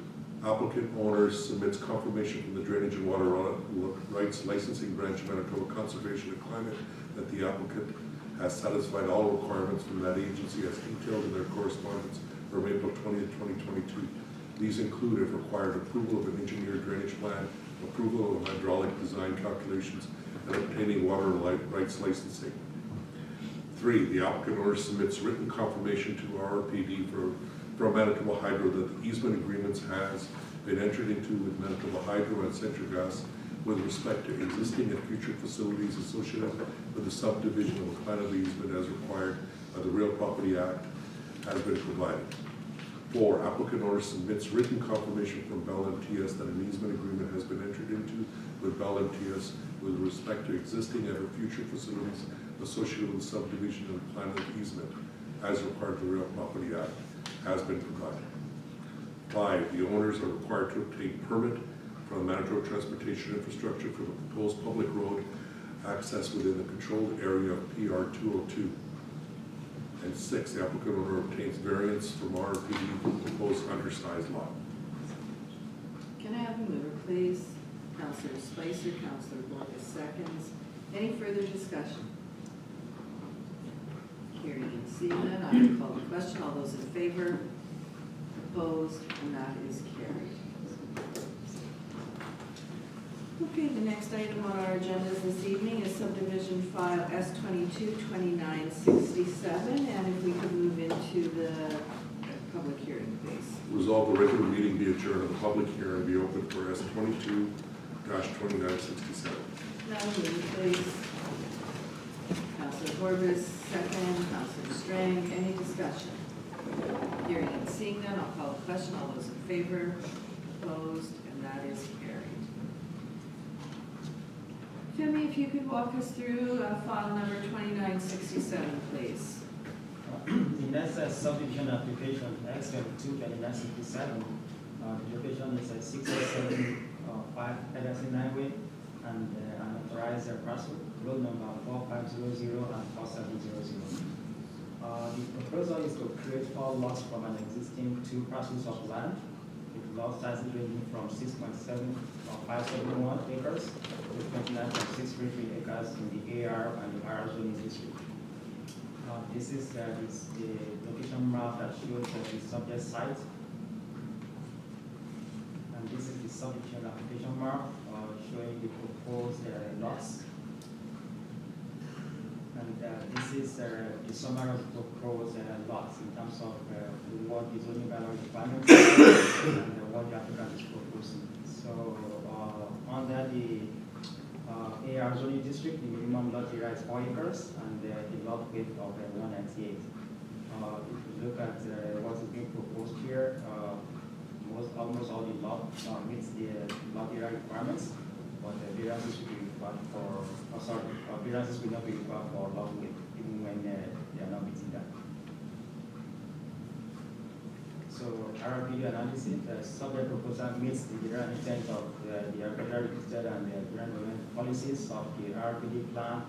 applicant owner submits confirmation from the Drainage and Water Rights Licensing Branch of Manitoba Conservation and Climate that the applicant has satisfied all requirements from that agency as detailed in their correspondence from April 20th, 2022. These include, if required, approval of an engineered drainage plan, approval of hydraulic design calculations, and obtaining water rights licensing. 3, the applicant owner submits written confirmation to RRPD from Manitoba Hydro that the easement agreements has been entered into with Manitoba Hydro and Centrogas with respect to existing and future facilities associated with the subdivision of the plan of the easement as required by the Real Property Act has been provided. 4, applicant owner submits written confirmation from Bell MTS that an easement agreement has been entered into with Bell MTS with respect to existing and or future facilities associated with the subdivision and plan of the easement as required by the Real Property Act has been provided. 5, the owners are required to obtain permit from the Manitoba Transportation Infrastructure for the proposed public road access within the controlled area of PR 202. And 6, the applicant owner obtains variance from RRPD for the proposed undersized lot. Can I have a mover, please? Councillor Spicer, Councillor Borges seconds. Any further discussion? Hearing and seeing none, I will call the question. All those in favor? Opposed? And that is carried. Okay, the next item on our agendas this evening is subdivision file S-22-2967, and if we could move into the public hearing, please. Resolve the regular meeting be adjourned and the public hearing be open for S-22-2967. Nominee, please. Councilor Corbis, second. Councilor Strang, any discussion? Hearing and seeing none, I'll call the question. All those in favor? Opposed? And that is carried. Femi, if you could walk us through file number 2967, please. The next subdivision application, X-22-2967, the location is at 607 Henderson Highway, and unauthorized parcel, road number 4500 and 4700. The proposal is to create 4 lots from an existing 2 parcels of land, with lot sizes ranging from 6.7 or 571 acres to 29.633 acres in the AR and the RR zoning district. This is the location map that shows the subject site. And this is the subdivision application map showing the proposed lots. And this is the summary of the proposed lots in terms of what the zoning bylaw requirements and what the applicant is proposing. So under the AR zoning district, the minimum lot area is 4 acres and the lot width of 198. If you look at what is being proposed here, almost all the lot meets the lot area requirements, but the variances will be required for, variances will not be required for lot width, even when they are not meeting that. So RPD analysis, the subject proposal meets the general intent of the federal registered and the environment policies of the RPD plan.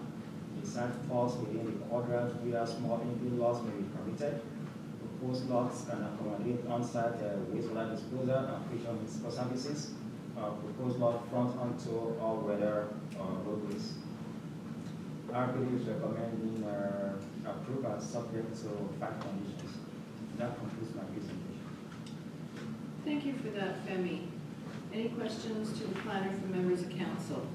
The site falls within the quadrant where small infill lots may be permitted. Proposed lots can accommodate on-site wastewater disposal and filtration municipal services. Proposed lot front onto all-weather roadways. RPD is recommending approval subject to 5 conditions. That concludes my presentation. Thank you for that, Femi. Any questions to the planner from members of council?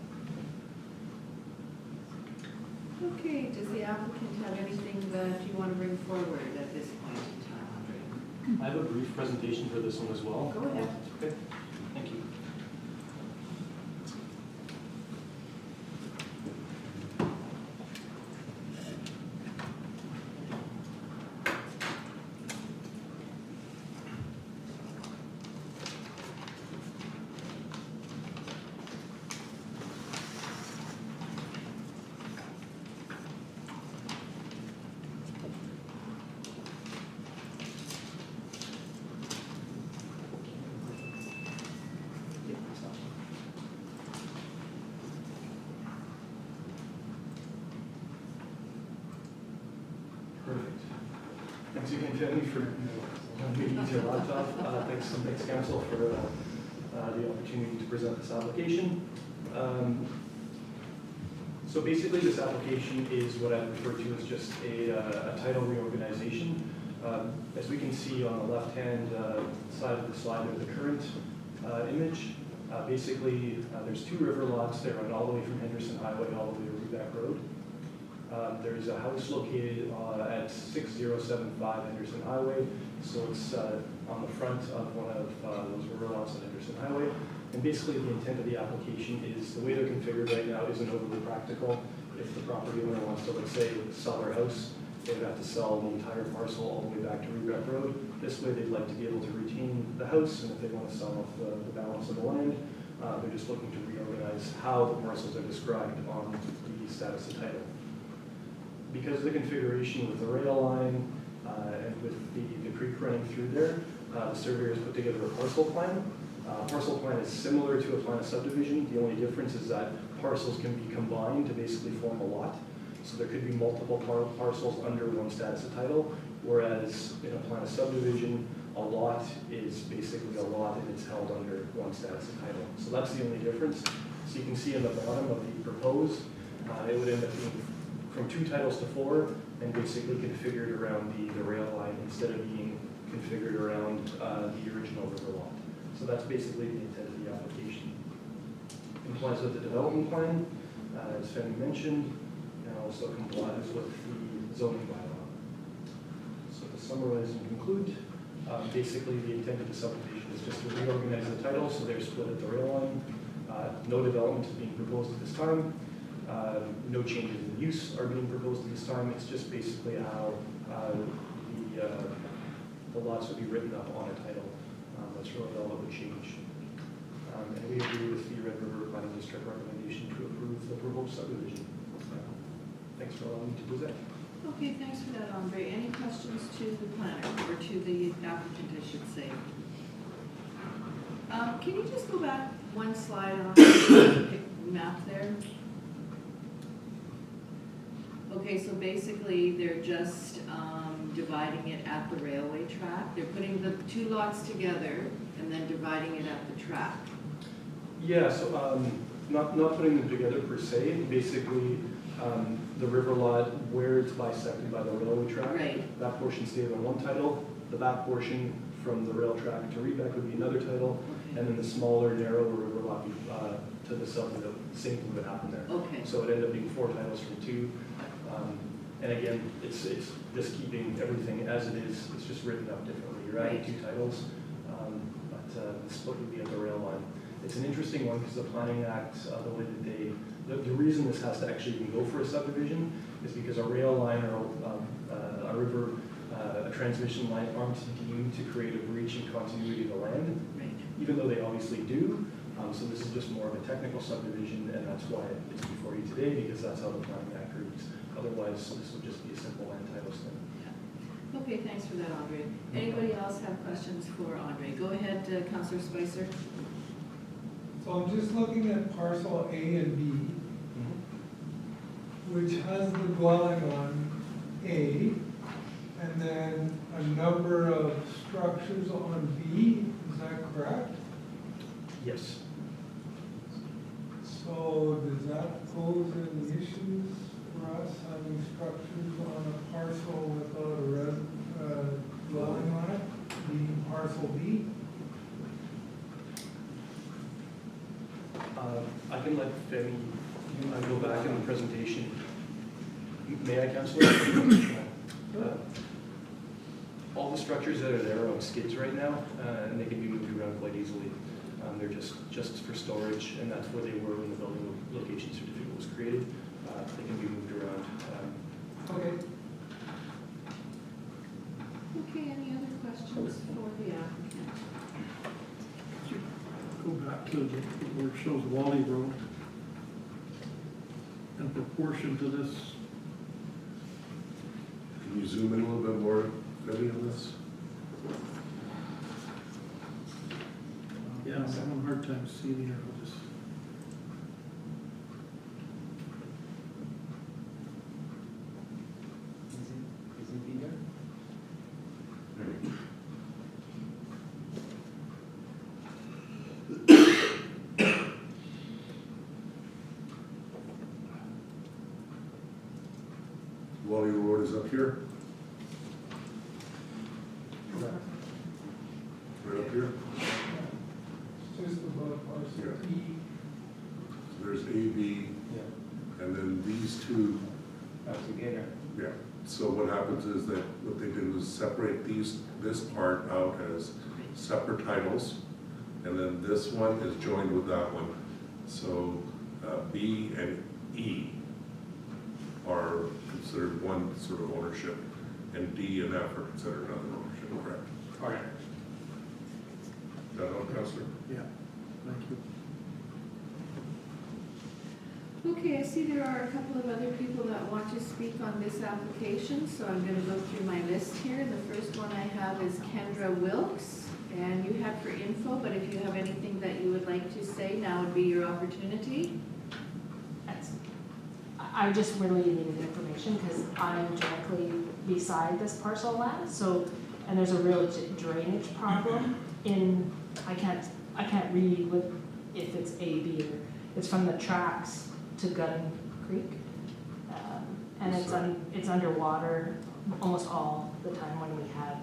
Okay, does the applicant have anything that you want to bring forward at this point in time, Andre? I have a brief presentation for this one as well. Go ahead. Okay, thank you. Perfect. Thanks again, Jenny, for making it your laptop. Thanks, Council, for the opportunity to present this application. So basically, this application is what I refer to as just a title reorganization. As we can see on the left-hand side of the slide of the current image, basically, there's 2 river lots. They run all the way from Henderson Highway all the way to Rubeck Road. There's a house located at 6075 Henderson Highway, so it's on the front of one of those river lots on Henderson Highway. And basically the intent of the application is, the way they're configured right now isn't overly practical. If the property owner wants to, let's say, sell their house, they would have to sell the entire parcel all the way back to Rubeck Road. This way they'd like to be able to retain the house, and if they want to sell off the balance of the land, they're just looking to reorganize how the parcels are described on the status of title. Because of the configuration with the rail line and with the creek running through there, the surveyor has put together a parcel plan. Parcel plan is similar to a plan of subdivision. The only difference is that parcels can be combined to basically form a lot. So there could be multiple parcels under one status of title, whereas in a plan of subdivision, a lot is basically a lot and it's held under one status of title. So that's the only difference. So you can see in the bottom of the proposed, it would end up being from 2 titles to 4, and basically configured around the rail line instead of being configured around the original river lot. So that's basically the intent of the application. complies with the development plan, as Fanny mentioned, and also complies with the zoning bylaw. So to summarize and conclude, basically the intent of the subdivision is just to reorganize the title so they're split at the rail line. No development is being proposed at this time. No changes in use are being proposed at this time. It's just basically how the lots would be written up on a title. That's really all that would change. And we agree with the Red River Planning District recommendation to approve the proposed subdivision. Thanks for allowing me to present. Okay, thanks for that, Andre. Any questions to the planner, or to the applicant, I should say? Can you just go back one slide on the map there? Okay, so basically, they're just dividing it at the railway track. They're putting the two lots together and then dividing it at the track. Yeah, so not putting them together per se. Basically, the river lot where it's bisected by the railway track. Right. That portion stays on one title. The back portion from the rail track to Rebec would be another title, Okay. and then the smaller, narrower river lot to the south of the same thing would happen there. Okay. So it ended up being 4 titles from 2. And again, it's just keeping everything as it is. It's just written up differently. You're adding Right. 2 titles, but the split would be at the rail line. It's an interesting one because the Planning Act, the way that the reason this has to actually even go for a subdivision is because a rail line or a river, a transmission line aren't deemed to create a breach in continuity of the land, Right. even though they obviously do. So this is just more of a technical subdivision, and that's why it's before you today, because that's how the Planning Act reads. Otherwise, this would just be a simple land title thing. Yeah. Okay, thanks for that, Andre. Anybody else have questions for Andre? Go ahead, Councillor Spicer. So I'm just looking at parcel A and B, which has the dwelling on A, and then a number of structures on B, is that correct? Yes. So does that pose any issues for us having structures on a parcel without a dwelling on it, being parcel B? I can let Femi go back in the presentation. May I, Councillor? All the structures that are there are on skids right now, and they can be moved around quite easily. They're just for storage, and that's where they were when the building location certificate was created. They can be moved around. Okay. Okay, any other questions for the applicant? Go back to where it shows Wally Road in proportion to this. Can you zoom in a little bit more, Debbie, on this? Yeah, I'm having a hard time seeing here. I'll just. Is it bigger? Wally Road is up here, right up here. It's just above parcel Yeah. T. So there's A, B, Yeah. and then these two. Together. Yeah, so what happens is that what they did was separate this part out as separate titles, and then this one is joined with that one. So B and E are considered one sort of ownership, and D and F are considered another ownership, correct? Correct. Is that all, Councillor? Yeah, thank you. Okay, I see there are a couple of other people that want to speak on this application, so I'm going to go through my list here. The first one I have is Kendra Wilkes, and you have for info, but if you have anything that you would like to say, now would be your opportunity. I just really needed information because I'm directly beside this parcel of land, so, and there's a real drainage problem in, I can't read what, if it's A, B, or, it's from the tracks to Gun Creek. And it's underwater almost all the time when we have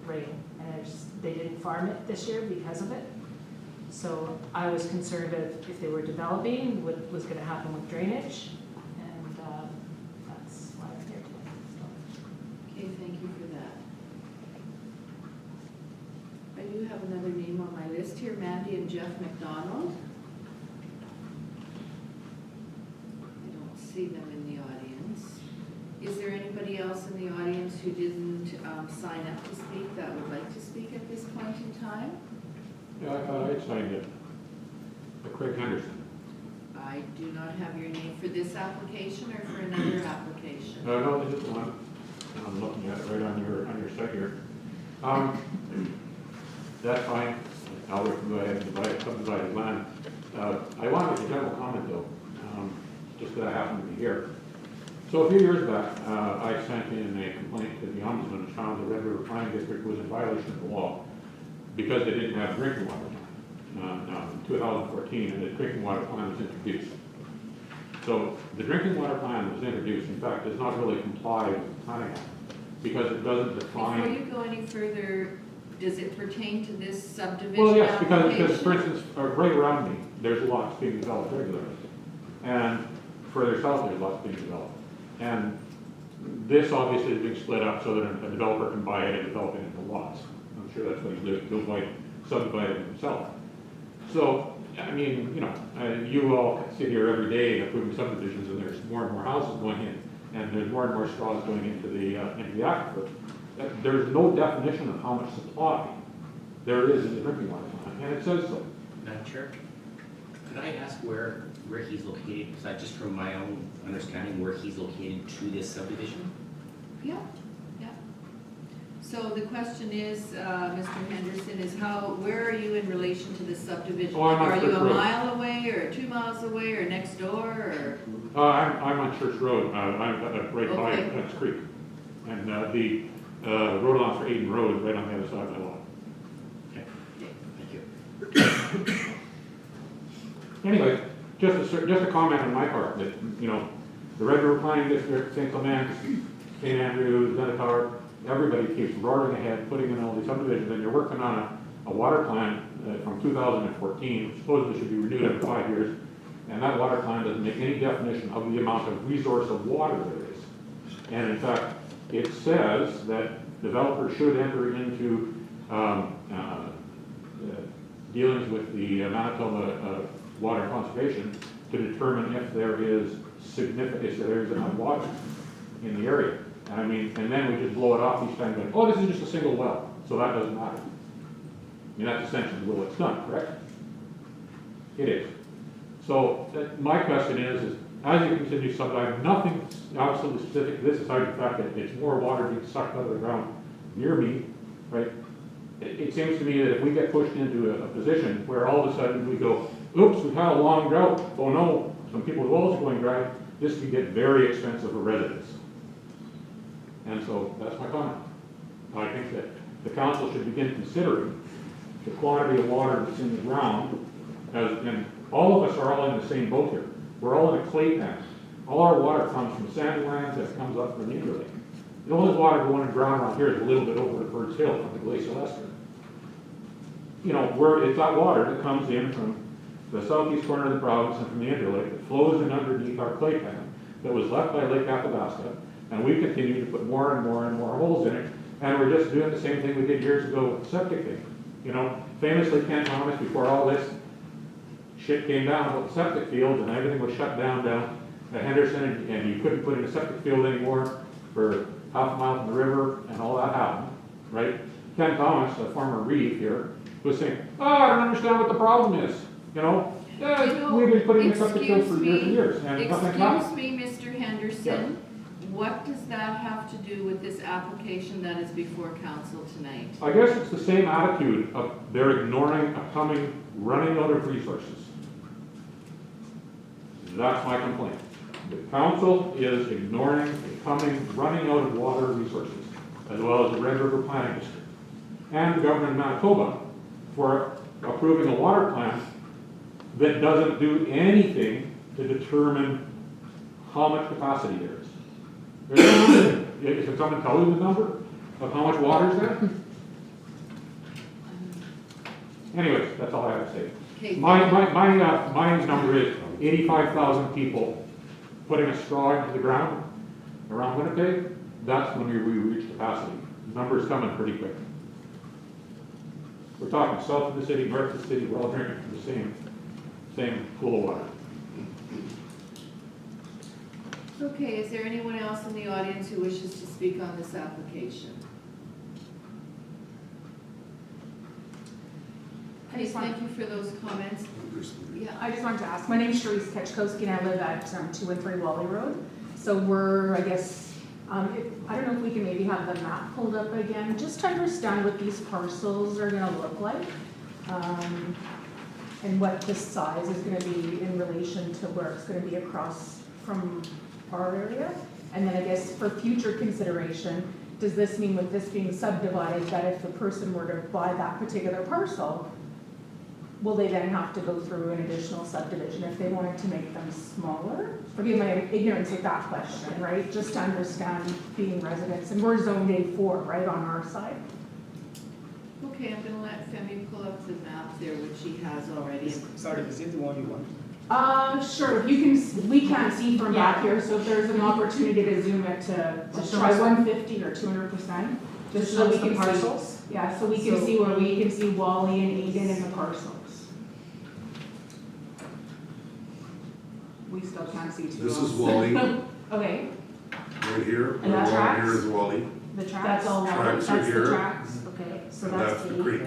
rain, and they didn't farm it this year because of it. So I was concerned if they were developing, what was gonna happen with drainage, and that's why I'm here today. Okay, thank you for that. I do have another name on my list here, Mandy and Jeff McDonald. I don't see them in the audience. Is there anybody else in the audience who didn't sign up to speak that would like to speak at this point in time? Yeah, I thought I'd signed it. Craig Henderson. I do not have your name for this application or for another application. No, this is the one. I'm looking at it right on your site here. That's fine. I'll go ahead and subdivide land. I want to make a general comment though, just that I happen to be here. So a few years back, I sent in a complaint to the ombudsman and found the Red River Planning District was in violation of the law because they didn't have drinking water in 2014, and the drinking water plan was introduced. So the drinking water plan was introduced, in fact, does not really comply with the Planning Act because it doesn't define. Before you go any further, does it pertain to this subdivision Well, yes, application? because for instance, right around me, there's lots being developed regularly. And further south, there's lots being developed. And this obviously is being split up so that a developer can buy it and develop it into lots. I'm sure that's what he's doing, he'll buy subdivide it himself. So, I mean, you know, you all sit here every day approving subdivisions and there's more and more houses going in and there's more and more straws going into the aquifer. There's no definition of how much supply there is in the drinking water plan, and it says so. Madam Chair, could I ask where he's located? Because just from my own understanding, where he's located to this subdivision? Yeah, yeah. So the question is, Mr. Henderson, is where are you in relation to this subdivision? Oh, I'm on Are you Church a Road. mile away or 2 miles away or next door or? I'm on Church Road. I'm right by Okay. Clements Creek. And the road allowance for Aiden Road is right on the other side of my lot. Okay, thank you. Anyway, just a comment on my part that, you know, the Red River Planning District, St. Clement, St. Andrews, Venator, everybody keeps roaring ahead, putting in all these subdivisions, and you're working on a water plan from 2014, which supposedly should be renewed every 5 years, and that water plan doesn't make any definition of the amount of resource of water there is. And in fact, it says that developers should enter into dealings with the Manitoba Water Conservation to determine if there is enough water in the area. And I mean, and then we just blow it off each time going, oh, this is just a single well, so that doesn't matter. I mean, that's essentially the way it's done, correct? It is. So my question is as you continue to subdivide, nothing absolutely specific to this, aside from the fact that it's more water being sucked out of the ground near me, right? It seems to me that if we get pushed into a position where all of a sudden we go, oops, we've had a long drought, oh no, some people's wells are going dry, this could get very expensive for residents. And so that's my comment. I think that the council should begin considering the quantity of water that's in the ground, and all of us are all in the same boat here. We're all in a clay pan. All our water comes from sandlands that comes up from the Interlake. The only water going in the ground around here is a little bit over at Birds Hill from the glacial ester. You know, it's that water that comes in from the southeast corner of the province and from the Interlake that flows in underneath our clay pan that was left by Lake Athabasca, and we continue to put more and more and more holes in it, and we're just doing the same thing we did years ago with the septic thing. You know, famously, Ken Thomas, before all this shit came down with the septic fields and everything was shut down at Henderson, and you couldn't put in a septic field anymore for half a mile from the river, and all that happened, right? Ken Thomas, a former Reeve here, was saying, oh, I don't understand what the problem is, you know? Yeah, we've been putting in septic fields for years and years, and nothing's happened. Excuse me, Mr. Henderson. What does that have to do with this application that is before council tonight? I guess it's the same attitude of they're ignoring a running out of resources. That's my complaint. The council is ignoring running out of water resources, as well as the Red River Planning District and the government of Manitoba for approving a water plan that doesn't do anything to determine how much capacity there is. Can someone tell you the number of how much water is there? Anyways, that's all I have to say. Okay, My number is 85,000 people putting a straw into the ground around Winnipeg. That's when we reach capacity. The number's coming pretty quick. We're talking south of the city, north of the city, we're all drinking from the same pool of water. Okay, is there anyone else in the audience who wishes to speak on this application? Okay, thank you for those comments. Yeah, I just wanted to ask, my name is Sharice Ketchkowski and I live at 213 Wally Road. So we're, I guess, I don't know if we can maybe have the map pulled up again, just to understand what these parcels are gonna look like. And what the size is gonna be in relation to where it's gonna be across from our area. And then I guess for future consideration, does this mean with this being subdivided, that if the person were to buy that particular parcel, will they then have to go through an additional subdivision if they wanted to make them smaller? Forgive my ignorance of that question, right? Just to understand being residents, and we're zoned A4, right, on our side. okay, I'm gonna let Femi pull up the map there, which he has already. Sorry, is it the one you want? Sure, you can, we can't see from back here, so if there's an opportunity to zoom it to try 150 or 200%, just so we can parcels. Yeah, so we can see where we can see Wally and Aiden in the parcels. We still can't see too. This is Wally, Okay, right here. And that Along tracks? here is Wally, the tracks. That's all, Tracks that's are the here. tracks, okay, so and that's that's the creek.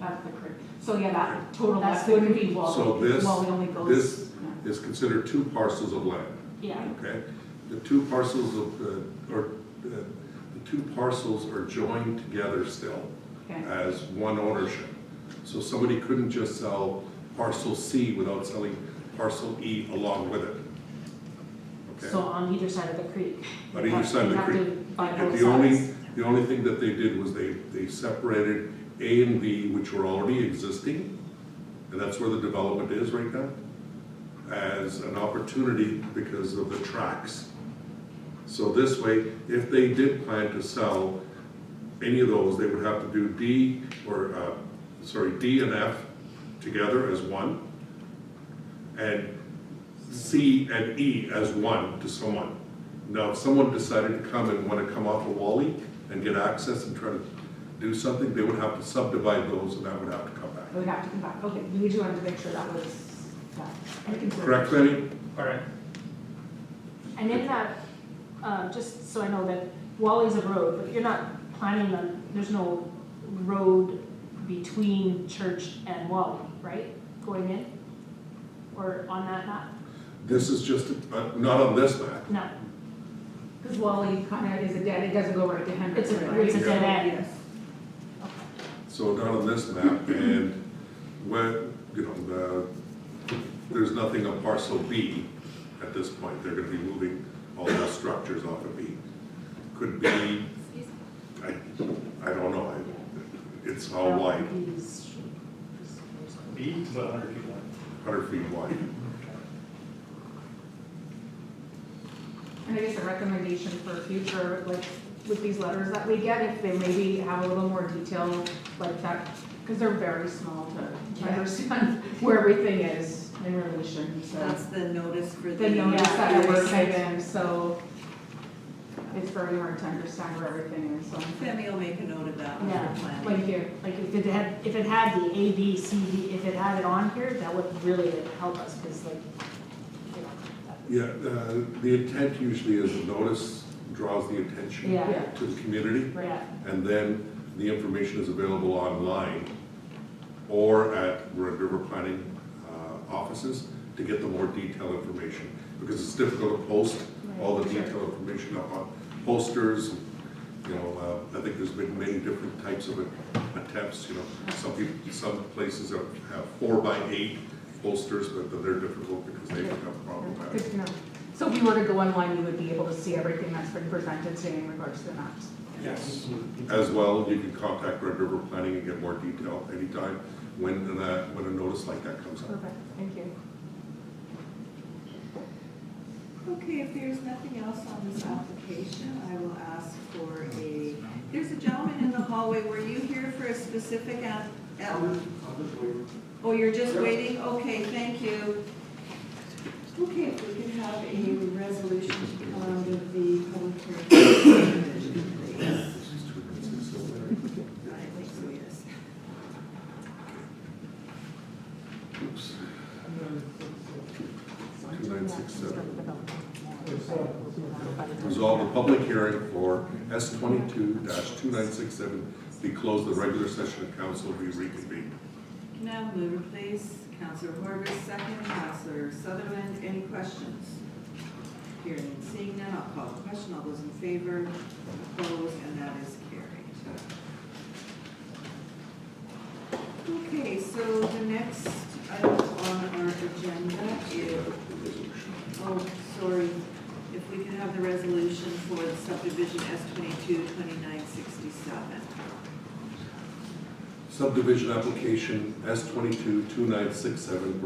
That's the creek. So yeah, that total, That's that the wouldn't be Wally. So this, Wally only goes. this is considered two parcels of land, Yeah, okay? The two parcels of, the two parcels are joined together still okay. as one ownership. So somebody couldn't just sell parcel C without selling parcel E along with it. Okay? So on either side of the creek. On either side of the creek. And The only thing that they did was they separated A and B, which were already existing, and that's where the development is right now, as an opportunity because of the tracks. So this way, if they did plan to sell any of those, they would have to do D and F together as one, and C and E as one to someone. Now, if someone decided to come and want to come off of Wally and get access and try to do something, they would have to subdivide those and that would have to come back. We would have to come back, okay, we just wanted to make sure that was, Correct, Benny? Correct. And in that, just so I know that Wally's a road, but you're not planning on, there's no road between Church and Wally, right? Going in? Or on that map? This is just, not on this map. No, because Wally kind of is a dead, it doesn't go right to Henderson, right? it's a dead end. Yes. So not on this map, and when, there's nothing on parcel B at this point. They're gonna be moving all those structures off of B. Could be, I don't know, it's all wide, B is about 100 feet wide. 100 feet wide. And I guess a recommendation for future, like with these letters that we get, if they maybe have a little more detail like that, because they're very small to understand where everything is in relation, so. That's the notice for The notice yeah, that we're site. given, so it's very hard to understand where everything is, so. Femi will make a note of that when Yeah, we're planning. Thank you. Like if it had the A, B, C, D, if it had it on here, that would really help us, because like, you know, Yeah, the intent usually is a notice draws the attention Yeah. to the community. yeah. And then the information is available online or at Red River Planning offices to get the more detailed information. Because it's difficult to post all the detailed information up on posters. I think there's been many different types of attempts, some places have 4x8 posters, but they're difficult because they become problematic. Good to know. So if you were to go online, you would be able to see everything that's been presented today in regards to the maps? Yes. As well, you can contact Red River Planning and get more detail anytime when a notice like that comes up. Perfect, thank you. Okay, if there's nothing else on this application, I will ask for there's a gentleman in the hallway. Were you here for a specific Ellen? Oh, you're just waiting? Okay, thank you. Okay, if we could have a resolution to come out of the public hearing. Please. I think so, yes. Oops. 2967. Resolve the public hearing for S22-2967 be closed, the regular session of council be reconvened. Can I have a mover, please? Councillor Horvath, second. Councillor Sutherland, any questions? Hearing and seeing none, I'll call the question. All those in favor, opposed, and that is carried. Okay, so the next item on our agenda is, oh, sorry, if we could have the resolution for the subdivision S22-2967. Subdivision application S22-2967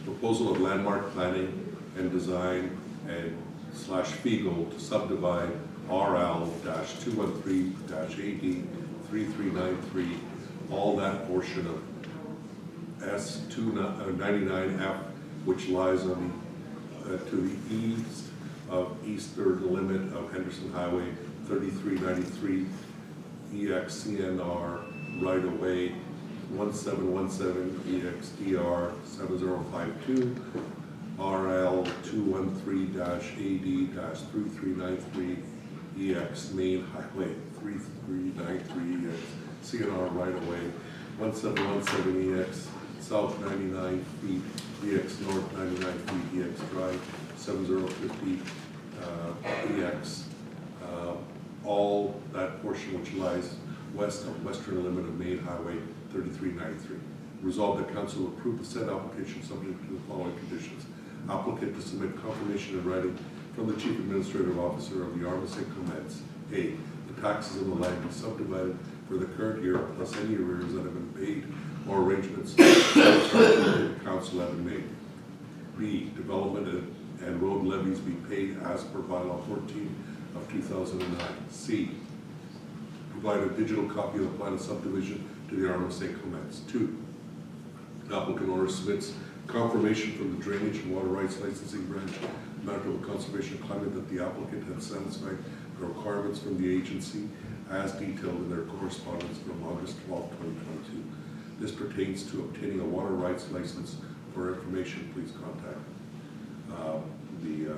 proposal of landmark planning and design and /FEGL to subdivide RL-213-AD3393, all that portion of S299F, which lies on the to the east of eastern limit of Henderson Highway 3393 EXCNR right away 1717 EXDR 7052 RL 213-AD-3393 EX Main Highway 3393 EX CNR right away 1717 EX South 99 feet EX North 99 feet EX Drive 7050 EX all that portion which lies west of western limit of Main Highway 3393. Resolved that council approve the said application subject to the following conditions. Applicant to submit confirmation in writing from the Chief Administrative Officer of the Armas and Comets. A, the taxes on the land be subdivided for the current year plus any arrears that have been paid or arrangements the council have been made. B, development and road levies be paid as per bylaw 14 of 2009. C, provide a digital copy of the plan of subdivision to the Armas and Comets. 2, the applicant owner submits confirmation from the Drainage and Water Rights Licensing Branch, Manitoba Conservation Climate, that the applicant has satisfied the requirements from the agency as detailed in their correspondence from August 12, 2022. This pertains to obtaining a water rights license. For information, please contact the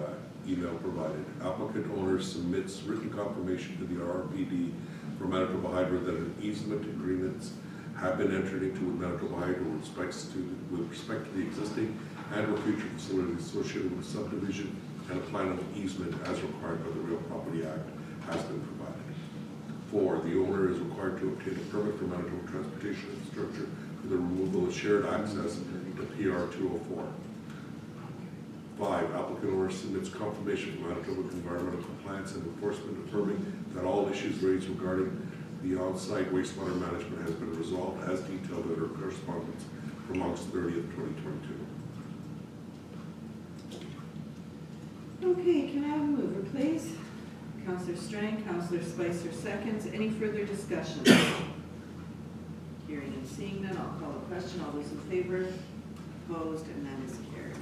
email provided. Applicant owner submits written confirmation to the RRPD for Manitoba Hydro that an easement agreements have been entered into with Manitoba Hydro with respect to the existing and or future facilities associated with subdivision, and a plan of easement as required by the Real Property Act has been provided. 4, the owner is required to obtain a permit from Manitoba Transportation Infrastructure for the removal of shared access to PR 204. 5, applicant owner submits confirmation from Manitoba Environmental Compliance and Enforcement affirming that all issues raised regarding the on-site wastewater management has been resolved as detailed in her correspondence from August 30th, 2022. Okay, can I have a mover, please? Councillor Strang, Councillor Spicer seconds. Any further discussion? Hearing and seeing none, I'll call the question. All those in favor? Opposed? And that is carried.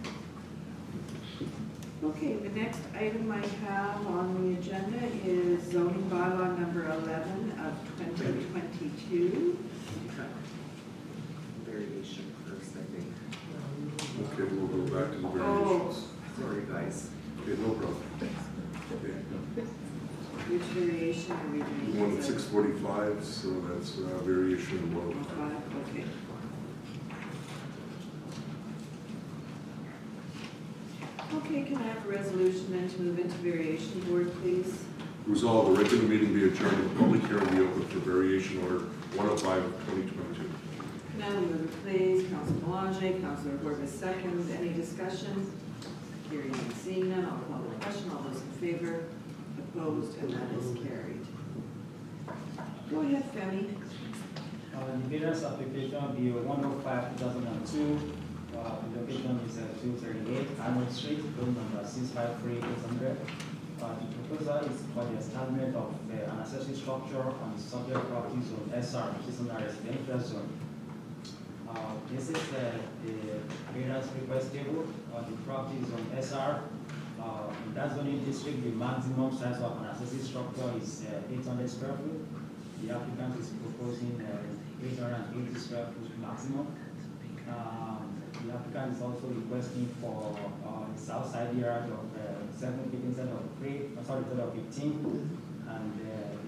Okay, the next item I have on the agenda is zoning bylaw number 11 of 2022. Variation first, I think. Okay, we'll go back to the Oh, variations. Sorry, guys. Okay, no problem. Okay. which variation are we doing? One at 645, so that's variation 105. Okay. Okay, can I have a resolution then to move into variation board, please? Resolve the regular meeting be adjourned and the public hearing be open for variation order 105 of 2022. Can I have a mover, please? Councilor Belanger, Councilor Horvath seconds. Any discussion? Hearing and seeing none, I'll call the question. All those in favor? Opposed? And that is carried. Go ahead, Femi. The variance application be 105/2002. The location is 238 Arnold Street, room number 653800. The proposal is for the establishment of an accessory structure on the subject property zone SR, which is in a residential zone, This is the variance request table. The property is on SR. In that zoning district, the maximum size of an accessory structure is 800 square foot. The applicant is proposing 880 square foot maximum. The applicant is also requesting for the south side yard of 7 feet instead of 15, and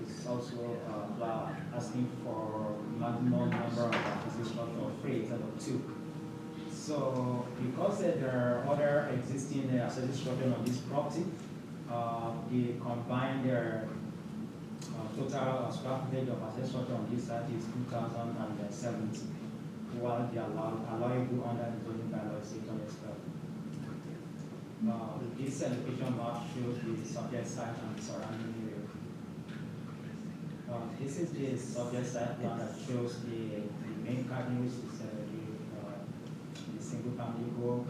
it's also asking for maximum number of accessory structure of 3 instead of 2. So because there are other existing accessory structures on this property, they combine their total square footage of accessory structure on this site is 2,070, while the allowable under the zoning bylaw is 800 square feet. This location map shows the subject site and the surrounding area. This is the subject site plan that shows the main cabin, which is the single family home,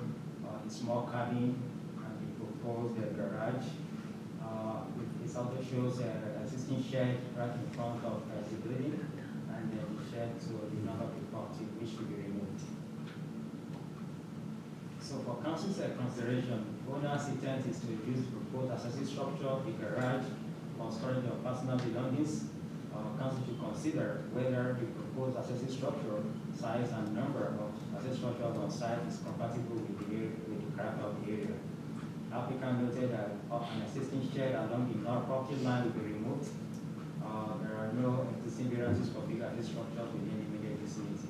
the small cabin, and the proposed garage. It also shows an existing shed right in front of the building, and then the shed to the north of the property, which will be removed. So for council's consideration, owner's intent is to use the proposed accessory structure, the garage, for storage of personal belongings. Council should consider whether the proposed accessory structure, size and number of accessory structures on site is compatible with the character of the area. Applicant noted that an existing shed along the north property line will be removed. There are no existing variances for big accessory structures within the immediate vicinity.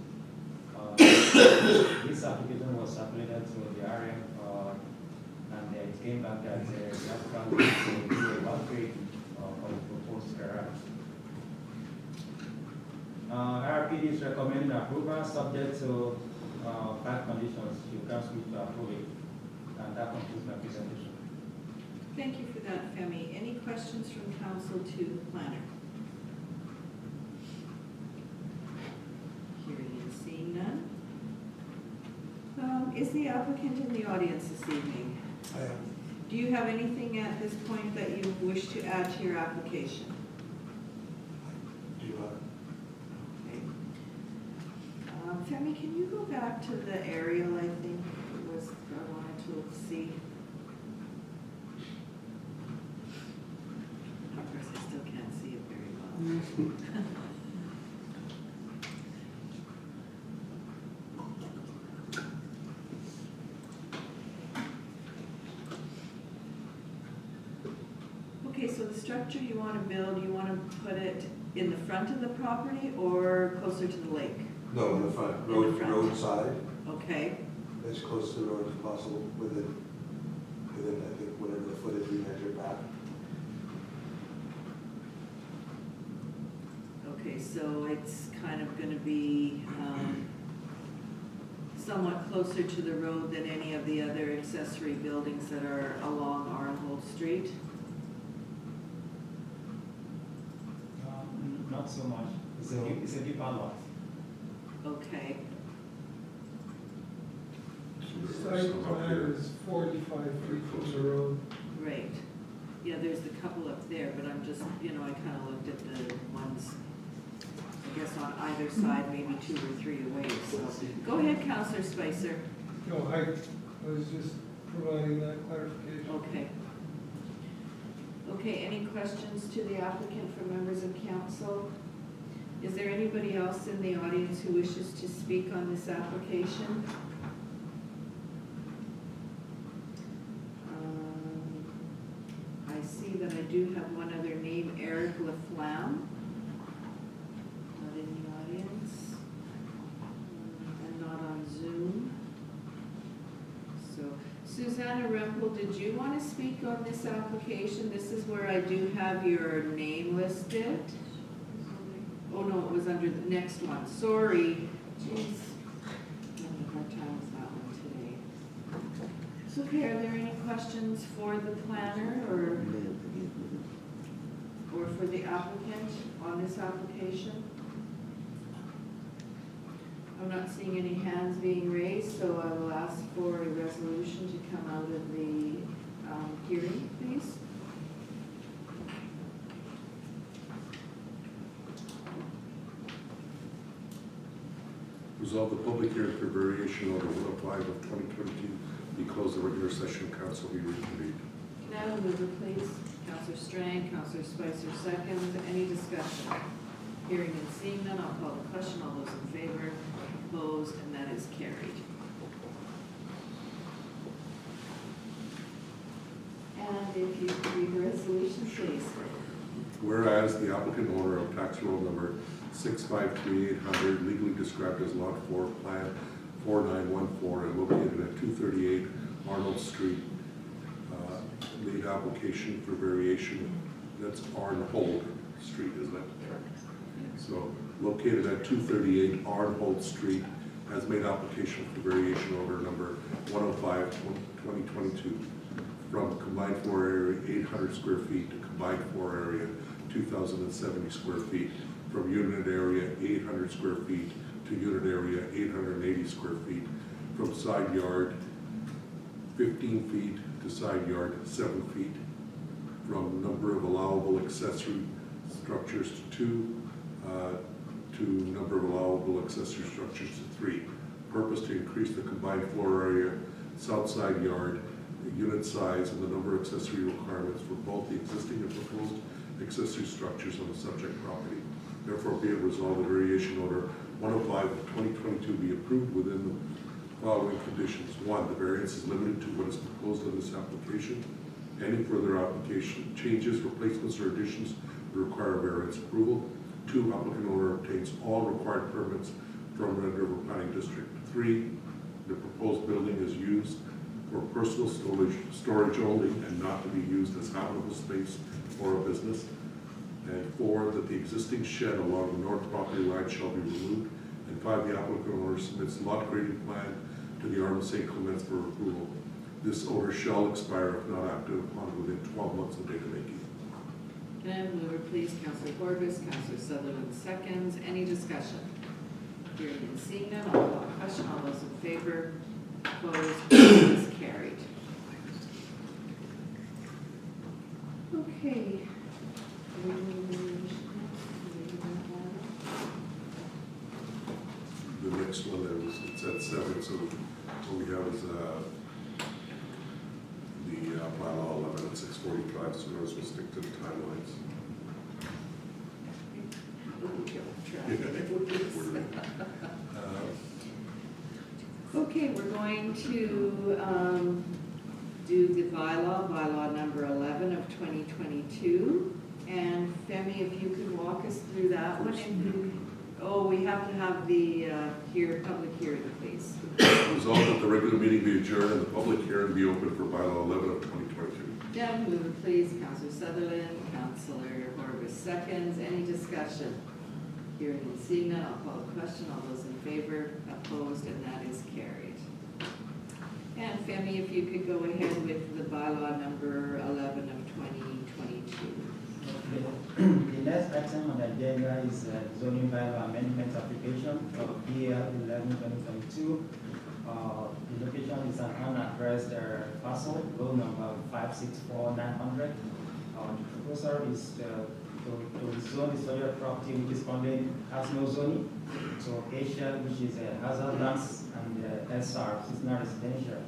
This application was circulated to the RM, and it came back that the applicant will do a upgrade of the proposed garage. RPD is recommending approval subject to 5 conditions. You can switch to approve it. And that concludes my presentation. Thank you for that, Femi. Any questions from council to the planner? Hearing and seeing none. Is the applicant in the audience this evening? I am. Do you have anything at this point that you wish to add to your application? Do you have? Femi, can you go back to the aerial, I think it was, I wanted to see. Of course, I still can't see it very well. Okay, so the structure you want to build, you want to put it in the front of the property or closer to the lake? No, in the front, In the front. roadside, Okay, as close to the road as possible, within, I think, whatever the footage we measured back. okay, so it's kind of going to be somewhat closer to the road than any of the other accessory buildings that are along Arnold Street? Not so much. It's a deeper lot. Okay, Site plan is 45 feet from the road. great. Yeah, there's the couple up there, but I'm just, I kind of looked at the ones, I guess on either side, maybe 2 or 3 away, so. Go ahead, Councillor Spicer. No, I was just providing that clarification. Okay. Okay, any questions to the applicant from members of council? Is there anybody else in the audience who wishes to speak on this application? I see that I do have one other name, Eric Laflamme. Not in the audience. And not on Zoom. So, Susanna Rempel, did you want to speak on this application? This is where I do have your name listed. Oh, no, it was under the next one. Sorry. Jeez. I'm having a hard time with that one today. So, okay, are there any questions for the planner or for the applicant on this application? I'm not seeing any hands being raised, so I will ask for a resolution to come out of the hearing, please. Resolve the public hearing for variation order 105 of 2022 be closed. The regular session of council be reconvened. Can I have a mover, please? Counselor Strang, Counselor Spicer, seconds. Any discussion? Hearing and seeing none, I'll call the question. All those in favor, opposed, and that is carried. And if you could read the resolution, please. Whereas the applicant owner of tax roll number 653-800, legally described as Lot 4, Plan 4914, and located at 238 Arnold Street, made application for variation. That's Arnhold Street, isn't it? So, located at 238 Arnhold Street, has made application for variation order number 105, 2022, from combined floor area 800 square feet to combined floor area 2,070 square feet, from unit area 800 square feet to unit area 880 square feet, from side yard 15 feet to side yard 7 feet, from number of allowable accessory structures to 2, to number of allowable accessory structures to 3. Purpose to increase the combined floor area, south side yard, the unit size, and the number of accessory requirements for both the existing and proposed accessory structures on the subject property. Therefore, be it resolved, the variation order 105 of 2022 be approved within the following conditions. 1, the variance is limited to what is proposed in this application. Any further application changes, replacements, or additions would require variance approval. 2, applicant owner obtains all required permits from Red River Planning District. 3, the proposed building is used for personal storage only and not to be used as habitable space for a business. And 4, that the existing shed along the north property line shall be removed. And 5, the applicant owner submits lot grading plan to the Arnold St. Clements for approval. This order shall expire if not acted upon within 12 months of date of making. Can I have a mover, please? Counselor Corbus, Counselor Sutherland, seconds. Any discussion? Hearing and seeing none, I'll call the question. All those in favor, opposed, is carried. Okay. The next one is, it's at 7, so what we have is the bylaw 11 at 6:45, so we will stick to the timelines. Okay, we're going to do the bylaw number 11 of 2022. And Femi, if you could walk us through that one. Oh, we have to have the public hearing, please. Resolved that the regular meeting be adjourned and the public hearing be open for bylaw 11 of 2022. Yeah, move it, please. Counselor Sutherland, Counselor Horvis, seconds. Any discussion? Hearing and seeing none, I'll call the question. All those in favor, opposed, and that is carried. And Femi, if you could go ahead with the bylaw number 11 of 2022. The next item on the agenda is zoning bylaw amendment application for PL 11/2022. The location is an unaddressed parcel, row number 564900. The proposal is to zone the soil property which is currently has no zoning. So Asia, which is a hazard lands, and SR, which is not residential.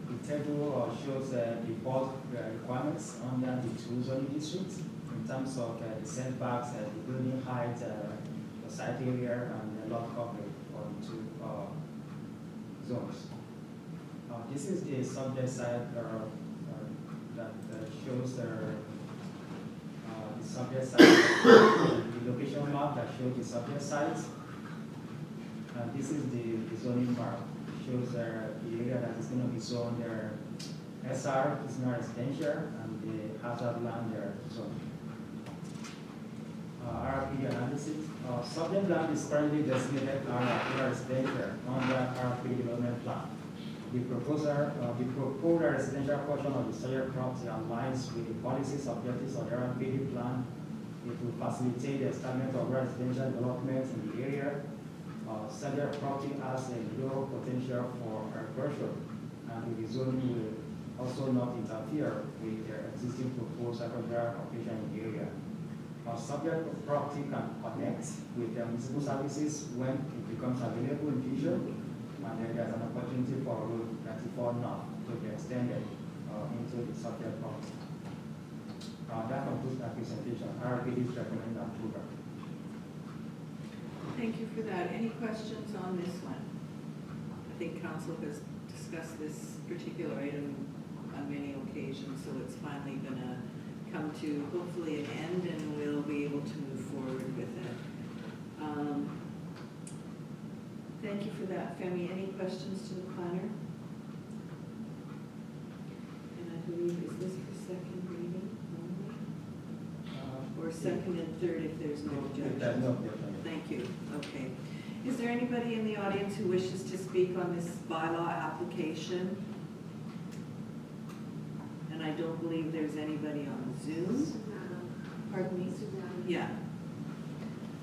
The table shows the board requirements under the 2 zoning districts in terms of the setbacks, the building height, the site area, and the lot coverage for the 2 zones. This is the subject site that shows the subject site, the location map that shows the subject sites. And this is the zoning map. Shows the area that is going to be zoned there. SR is not residential, and the hazard land there zone. RP analysis. Subject land is currently designated as residential under RP development plan. The proposed residential portion of the soil property aligns with the policies objectives of the RPD plan. It will facilitate the establishment of residential development in the area. Subject property has a low potential for agriculture, and the zoning will also not interfere with the existing proposed agricultural operation in the area. subject property can connect with the municipal services when it becomes available in future, and then there's an opportunity for Road 94 North to be extended into the subject property. That concludes my presentation. RPD is recommending approval. Thank you for that. Any questions on this one? I think council has discussed this particular item on many occasions, so it's finally gonna come to hopefully an end and we'll be able to move forward with it. Thank you for that, Femi. Any questions to the planner? And I believe, is this for second reading only? Or second and third if there's no objection? No objection. Thank you. Okay. Is there anybody in the audience who wishes to speak on this bylaw application? And I don't believe there's anybody on Zoom. Pardon me? Yeah.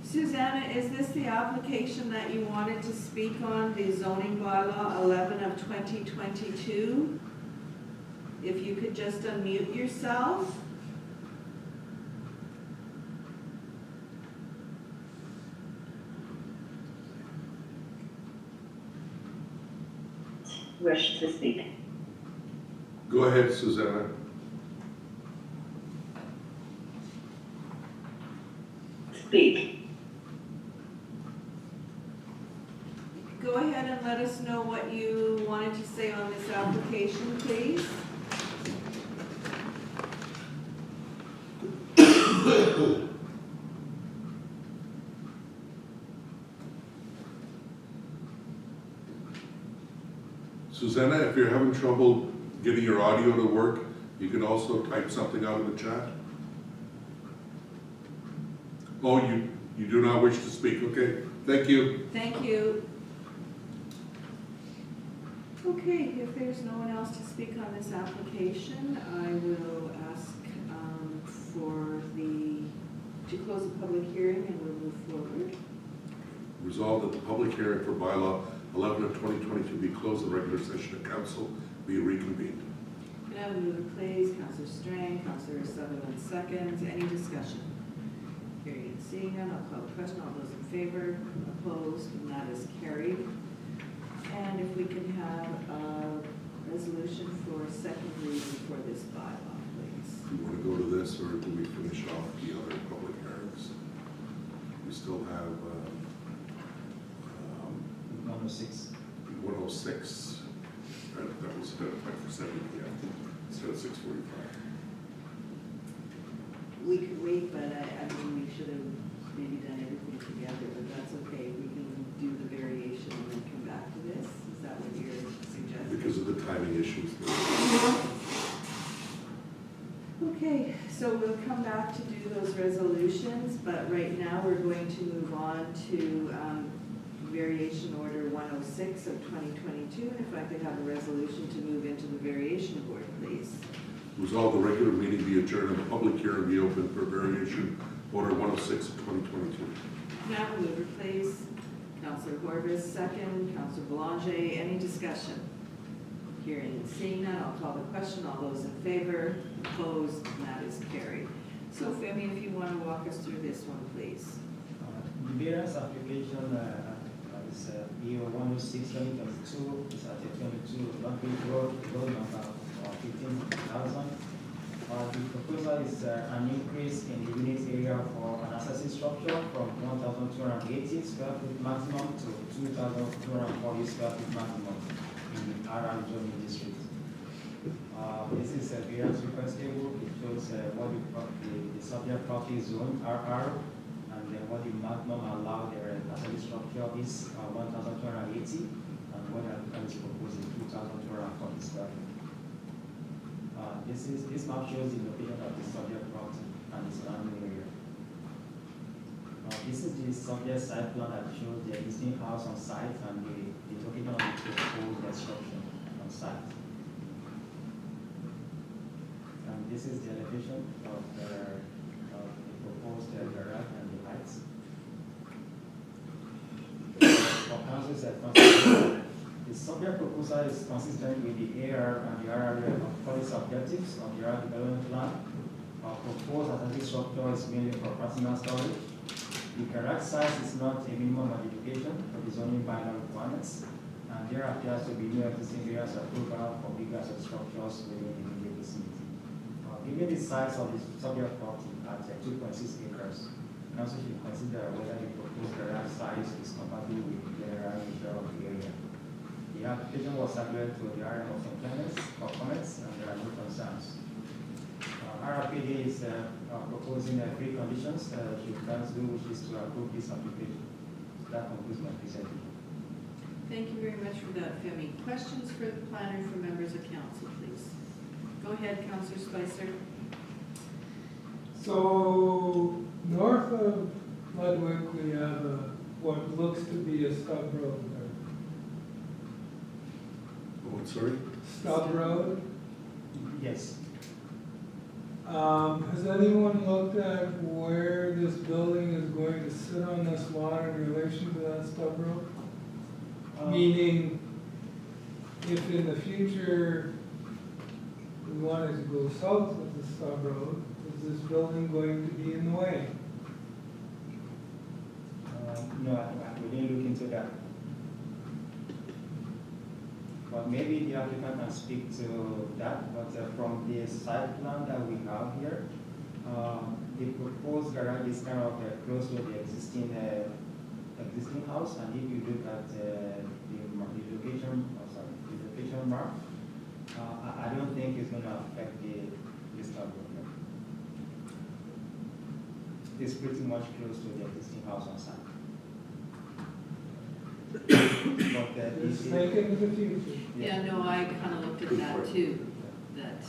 Susanna, is this the application that you wanted to speak on, the zoning bylaw 11 of 2022? If you could just unmute yourself. Wish to speak. Go ahead, Susanna. Speak. Go ahead and let us know what you wanted to say on this application, please. Susanna, if you're having trouble getting your audio to work, you can also type something out in the chat. Oh, you do not wish to speak, okay. Thank you. Thank you. Okay, if there's no one else to speak on this application, I will ask to close the public hearing and we'll move forward. Resolved that the public hearing for bylaw 11 of 2022 be closed, the regular session of council be reconvened. Can I have a mover, please? Councillor Strang, Councillor Sutherland seconds. Any discussion? Hearing and seeing none, I'll call the question. All those in favor, opposed, and that is carried. And if we can have a resolution for second reading for this bylaw, please. Do you want to go to this, or do we finish off the other public hearings? We still have 106. 106. That was identified for 7 p.m. instead of 6:45. We could wait, but I mean, we should have maybe done everything together, but that's okay. We can do the variation and then come back to this. Is that what you're suggesting? Because of the timing issues. Okay, so we'll come back to do those resolutions, but right now we're going to move on to variation order 106 of 2022. And if I could have a resolution to move into the variation board, please. Resolve the regular meeting be adjourned and the public hearing be open for variation order 106 of 2022. Can I have a mover, please? Councillor Corbis, second. Councillor Belanger, any discussion? Hearing and seeing none, I'll call the question. All those in favor, opposed, and that is carried. So Femi, if you want to walk us through this one, please. The variance application is EO 106-2022, it's at 22 Bumping Road, road number 15,000. The proposal is an increase in the unit area for an accessory structure from 1,280 square feet maximum to 2,240 square feet maximum in the RR zoning district. This is a variance request table. It shows what the subject property zone RR, and then what the maximum allowed accessory structure is 1,280, and what the applicant is proposing 2,240 square feet. This map shows the location of the subject property and the surrounding area. This is the subject site plan that shows the existing house on site and the location of the proposed construction on site. And this is the elevation of the proposed garage and the heights. For council's consideration, the subject proposal is consistent with the AR and the RRA of policy objectives of the RR development plan. proposed accessory structure is mainly for personal storage. The garage size is not a minimum modification for the zoning bylaw requirements, and there appears to be no existing areas of approval for bigger structures within the immediate vicinity. Given the size of the subject property at 2.6 acres, council should consider whether the proposed garage size is compatible with the general nature of the area. The application was subject to the area of complainants or comments, and there are no concerns. RRPD is proposing three conditions should council wishes to approve this application. That concludes my presentation. Thank you very much for that, Femi. Questions for the planner from members of council, please? Go ahead, Councillor Spicer. So, north of Ludwig, we have what looks to be a stub road there. Oh, sorry? Stub road. Yes. Has anyone looked at where this building is going to sit on this lot in relation to that stub road? Meaning, if in the future we wanted to go south with the stub road, is this building going to be in the way? No, we didn't look into that. But maybe the applicant can speak to that, but from the site plan that we have here, the proposed garage is kind of close to the existing house, and if you look at the location mark, I don't think it's going to affect the stub road. It's pretty much close to the existing house on site. Just thinking of the future. Yeah, no, I kind of looked at that too, that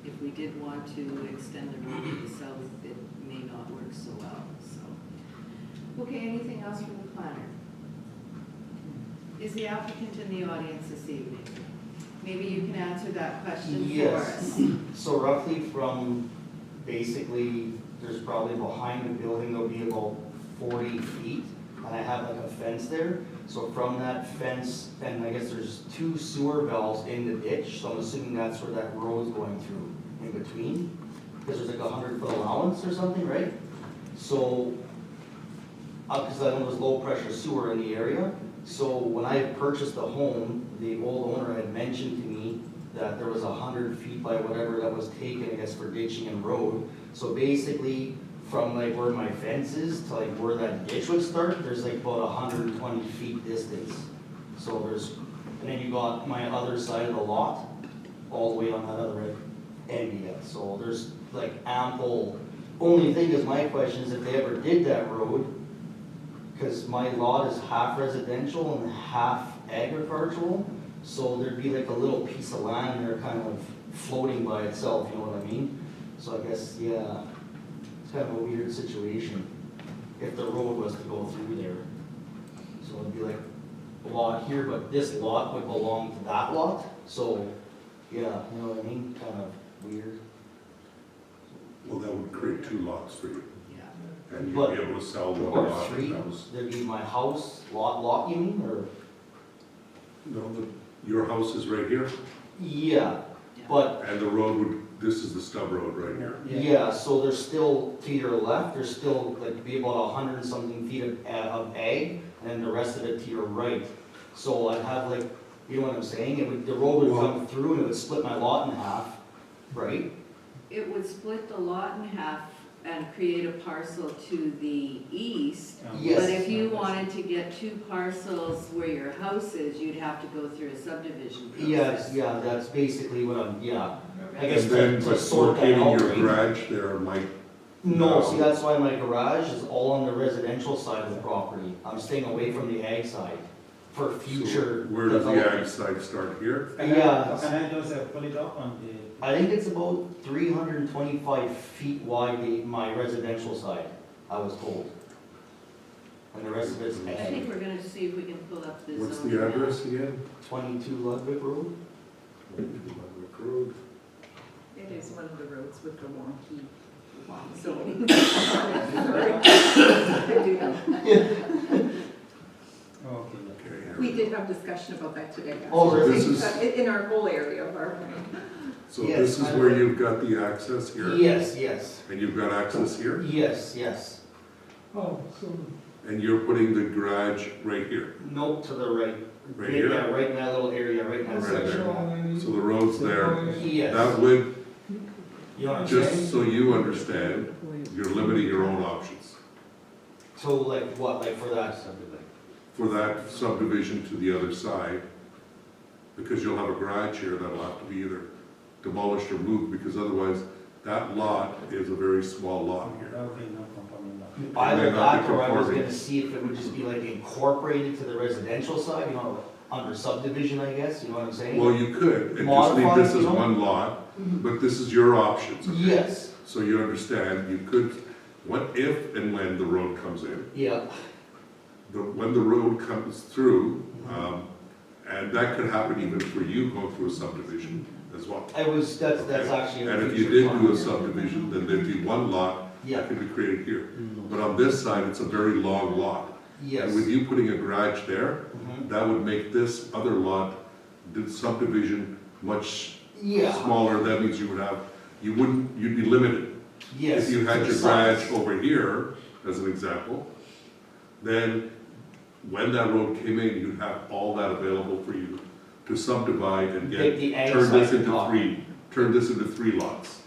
if we did want to extend the road to the south, it may not work so well, so. Okay, anything else from the planner? Is the applicant in the audience this evening? Maybe you can answer that question for us. Yes, so roughly from, basically, there's probably behind the building, there'll be about 40 feet, and I have like a fence there. So from that fence, and I guess there's 2 sewer valves in the ditch, so I'm assuming that's where that road is going through, in between. Because there's like a 100-foot allowance or something, right? So, because I know there's low pressure sewer in the area, so when I purchased the home, the old owner had mentioned to me that there was 100 feet by whatever that was taken, I guess, for ditching and road. So basically, from like where my fence is to like where that ditch would start, there's like about 120 feet distance. So there's, and then you got my other side of the lot, all the way on that other end yet. So there's like ample, only thing is my question is if they ever did that road, because my lot is half residential and half agricultural, so there'd be like a little piece of land there kind of floating by itself, you know what I mean? So I guess, yeah, it's kind of a weird situation if the road was to go through there. So it'd be like a lot here, but this lot would belong to that lot, so, yeah, you know what I mean? Kind of weird. Well, that would create 2 lots for you. Yeah. And you'd But- be able to sell one Or lot. 3, That was, there'd be my house, lot you mean, or? no, your house is right here, Yeah, but, and the road would, this is the stub road right here. yeah, so there's still, to your left, there's still like be about 100 and something feet of ag, and then the rest of it to your right. So I'd have like, you know what I'm saying? It would, the road would come through and it would split my lot in half, right? It would split the lot in half and create a parcel to the east. Yes. But if you wanted to get 2 parcels where your house is, you'd have to go through a subdivision process. Yes, yeah, that's basically what I'm, yeah. I guess And then, to but sort that locating out, your right? garage there might. No, see, that's why my garage is all on the residential side of the property. I'm staying away from the ag side for future. So where does the ag development. side start here? Yeah. Can I just pull it up on the? I think it's about 325 feet wide, my residential side, I was told. And the rest of it's I think ag. we're gonna see if we can pull up the zone. What's the address again? 22 Ludwig Road? Ludwig Road. It is one of the roads with the wonky So, I do know. Okay. We did have discussion about that today. Oh, really? This is- In our whole area of our. So Yes, this is I- where you've got the access here? Yes, yes, And you've got access here? yes, yes. Oh, so And you're putting the garage right here? Nope, to the right. Right here? Yeah, right in that little area, right in that Right section. there. So the road's there. Yes. That would, You know what I'm just saying? so you understand, you're limiting your own options So like what, like for that? for that subdivision to the other side, because you'll have a garage here that'll have to be either demolished or moved, because otherwise, that lot is a very small lot here. That would be non-conforming lot. Either may not that, be or I was conforming. gonna see if it would just be like incorporated to the residential side, you know, under subdivision, I guess, you know what I'm saying? Well, you could, and just leave Modify, this as you know? one lot, but this is your options. okay? Yes, So you understand, you could, what if and when the road comes in, yeah, when the road comes through, and that could happen even for you going through a subdivision as well. that's Okay? actually. And a if you future did do a plan. subdivision, then there'd be one lot Yeah, that could be created here. But on this side, it's a very long lot. yes. And with you putting a garage there, Mhm. that would make this other lot, the subdivision, much Yeah, smaller. That means you would have, you'd be limited. yes. If you had to your the sides. garage over here, as an example, then when that road came in, you'd have all that available for you to subdivide and Take the ag turn this side into off. turn this into 3 lots,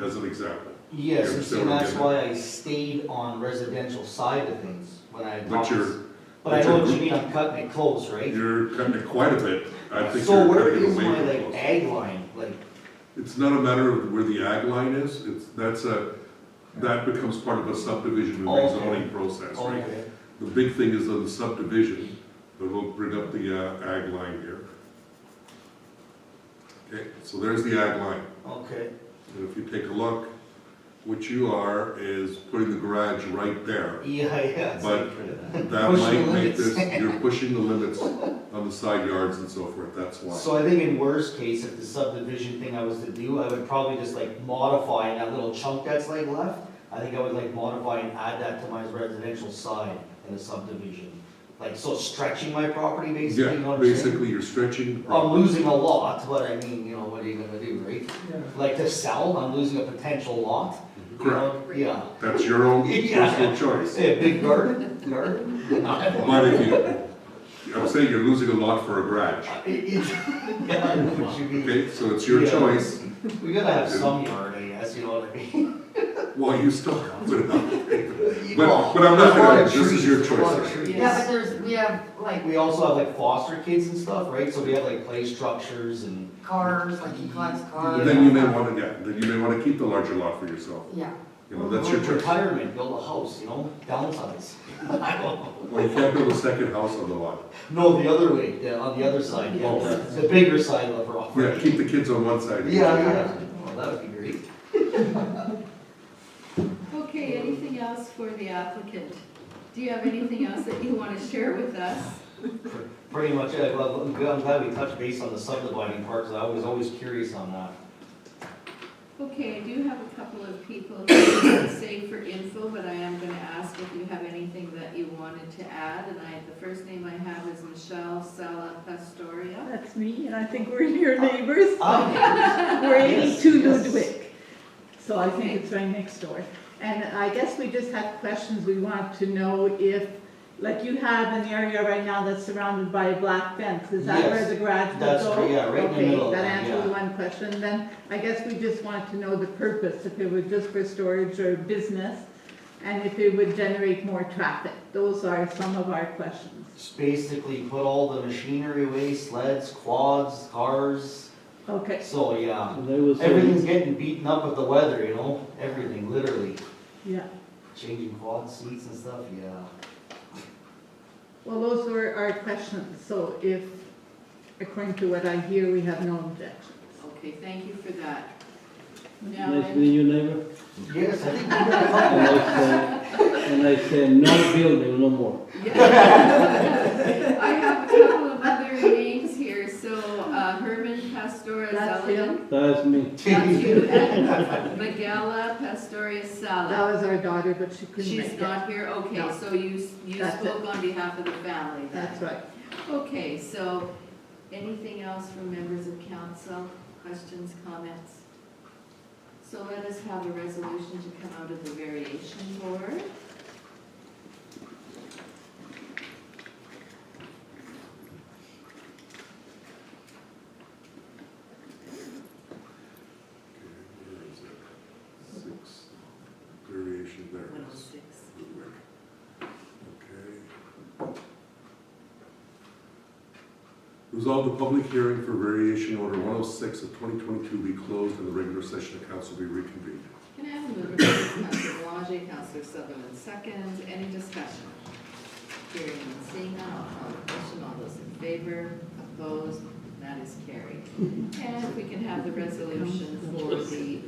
as an example. Yes, You and see, understand what I'm that's getting why I stayed on residential side of things when I. But you're, But I know what you mean, I'm cutting it close, right? you're cutting it quite a bit. I think So you're where cutting it is way my too like close. ag line, like, It's not a matter of where the ag line is, that becomes part of a subdivision and Okay. rezoning process, right? okay, The big thing is on the subdivision, but we'll bring up the ag line here. Okay, so there's the ag line. okay, And if you take a look, what you are is putting the garage right there. yeah, it's But like- that Pushing might the make limits. this, you're pushing the limits on the side yards and so forth, that's why. So I think in worst case, if the subdivision thing I was to do, I would probably just like modify that little chunk that's like left. I think I would like modify and add that to my residential side in the subdivision. Like, so stretching my property basically, you know Yeah, what I'm saying? basically, you're stretching. the I'm property. losing a lot, but I mean, you know, what are you gonna do, right? yeah. Like to sell, I'm losing a potential lot. you know? Yeah. That's your own Yeah. personal choice. Yeah, big garden, garden. But if you, I'm saying you're losing a lot for a garage. Yeah, I know what you mean. Okay, so it's your Yeah. choice. We gotta have some yard, I guess, you know what I mean? Well, you still have it up. Well, But I'm not there's a lot gonna, of this is trees, your there's a lot of choice. trees. Yeah, but there's, we have like We also have like foster kids and stuff, right? So we have like play structures and. cars, like he collects cars. Then you may wanna, yeah, then you may wanna keep the larger lot for yourself. Yeah. You know, that's your choice. Retirement, build a house, you know, downsize. I don't know. Well, you can't build a second house on the lot. No, the other way, on the other side, yeah, the bigger side of the Yeah, property. keep the kids on one side. Yeah, yeah, well, that would be great. Okay, anything else for the applicant? Do you have anything else that you want to share with us? Pretty much, yeah, well, I'm glad we touched base on the subdividing part, because I was always curious on that. Okay, I do have a couple of people who say for info, but I am going to ask if you have anything that you wanted to add. And the first name I have is Michelle Sala Pastoria. That's me, and I think we're your neighbors. Ah, We're yes, 82 yes. Ludwig, so I think Okay. it's right next door. And I guess we just have questions. We want to know if, like you have an area right now that's surrounded by a black fence, is that where Yes, the garage will that's go? right, yeah, right in the middle of Okay, that that, answers yeah. one question. Then I guess we just want to know the purpose, if it was just for storage or business, and if it would generate more traffic. Those are some of our questions. Just basically put all the machinery away, sleds, quads, cars. Okay. So, yeah, They will say, everything's getting beaten up with the weather, you know, everything, literally. Yeah. Changing quad seats and stuff, yeah. Well, those were our questions, so if, according to what I hear, we have no objections. Okay, thank you for that. Now, nice to meet you, neighbor. Yes, I think we And got I say, no building, no more. yeah. I have a couple of other names here, so Herman Pastora That's Zaladan. him. That's me. That's you, and Miguela Pastoria Sala. That was our daughter, but she couldn't make She's it. not here, okay, No. so you That's spoke on behalf of the family then? That's right. Okay, so anything else from members of council? Questions, comments? So let us have a resolution to come out of the variation board. Okay, where is it? 6, variation there. 106. Okay. Resolve the public hearing for variation order 106 of 2022 be closed and the regular session of council be reconvened. Can I have a mover, please? Councillor Boulanger, Councillor Sutherland seconds. Any discussion? Hearing and seeing none, I'll call the question. All those in favor, opposed, that is carried. And if we can have the resolution for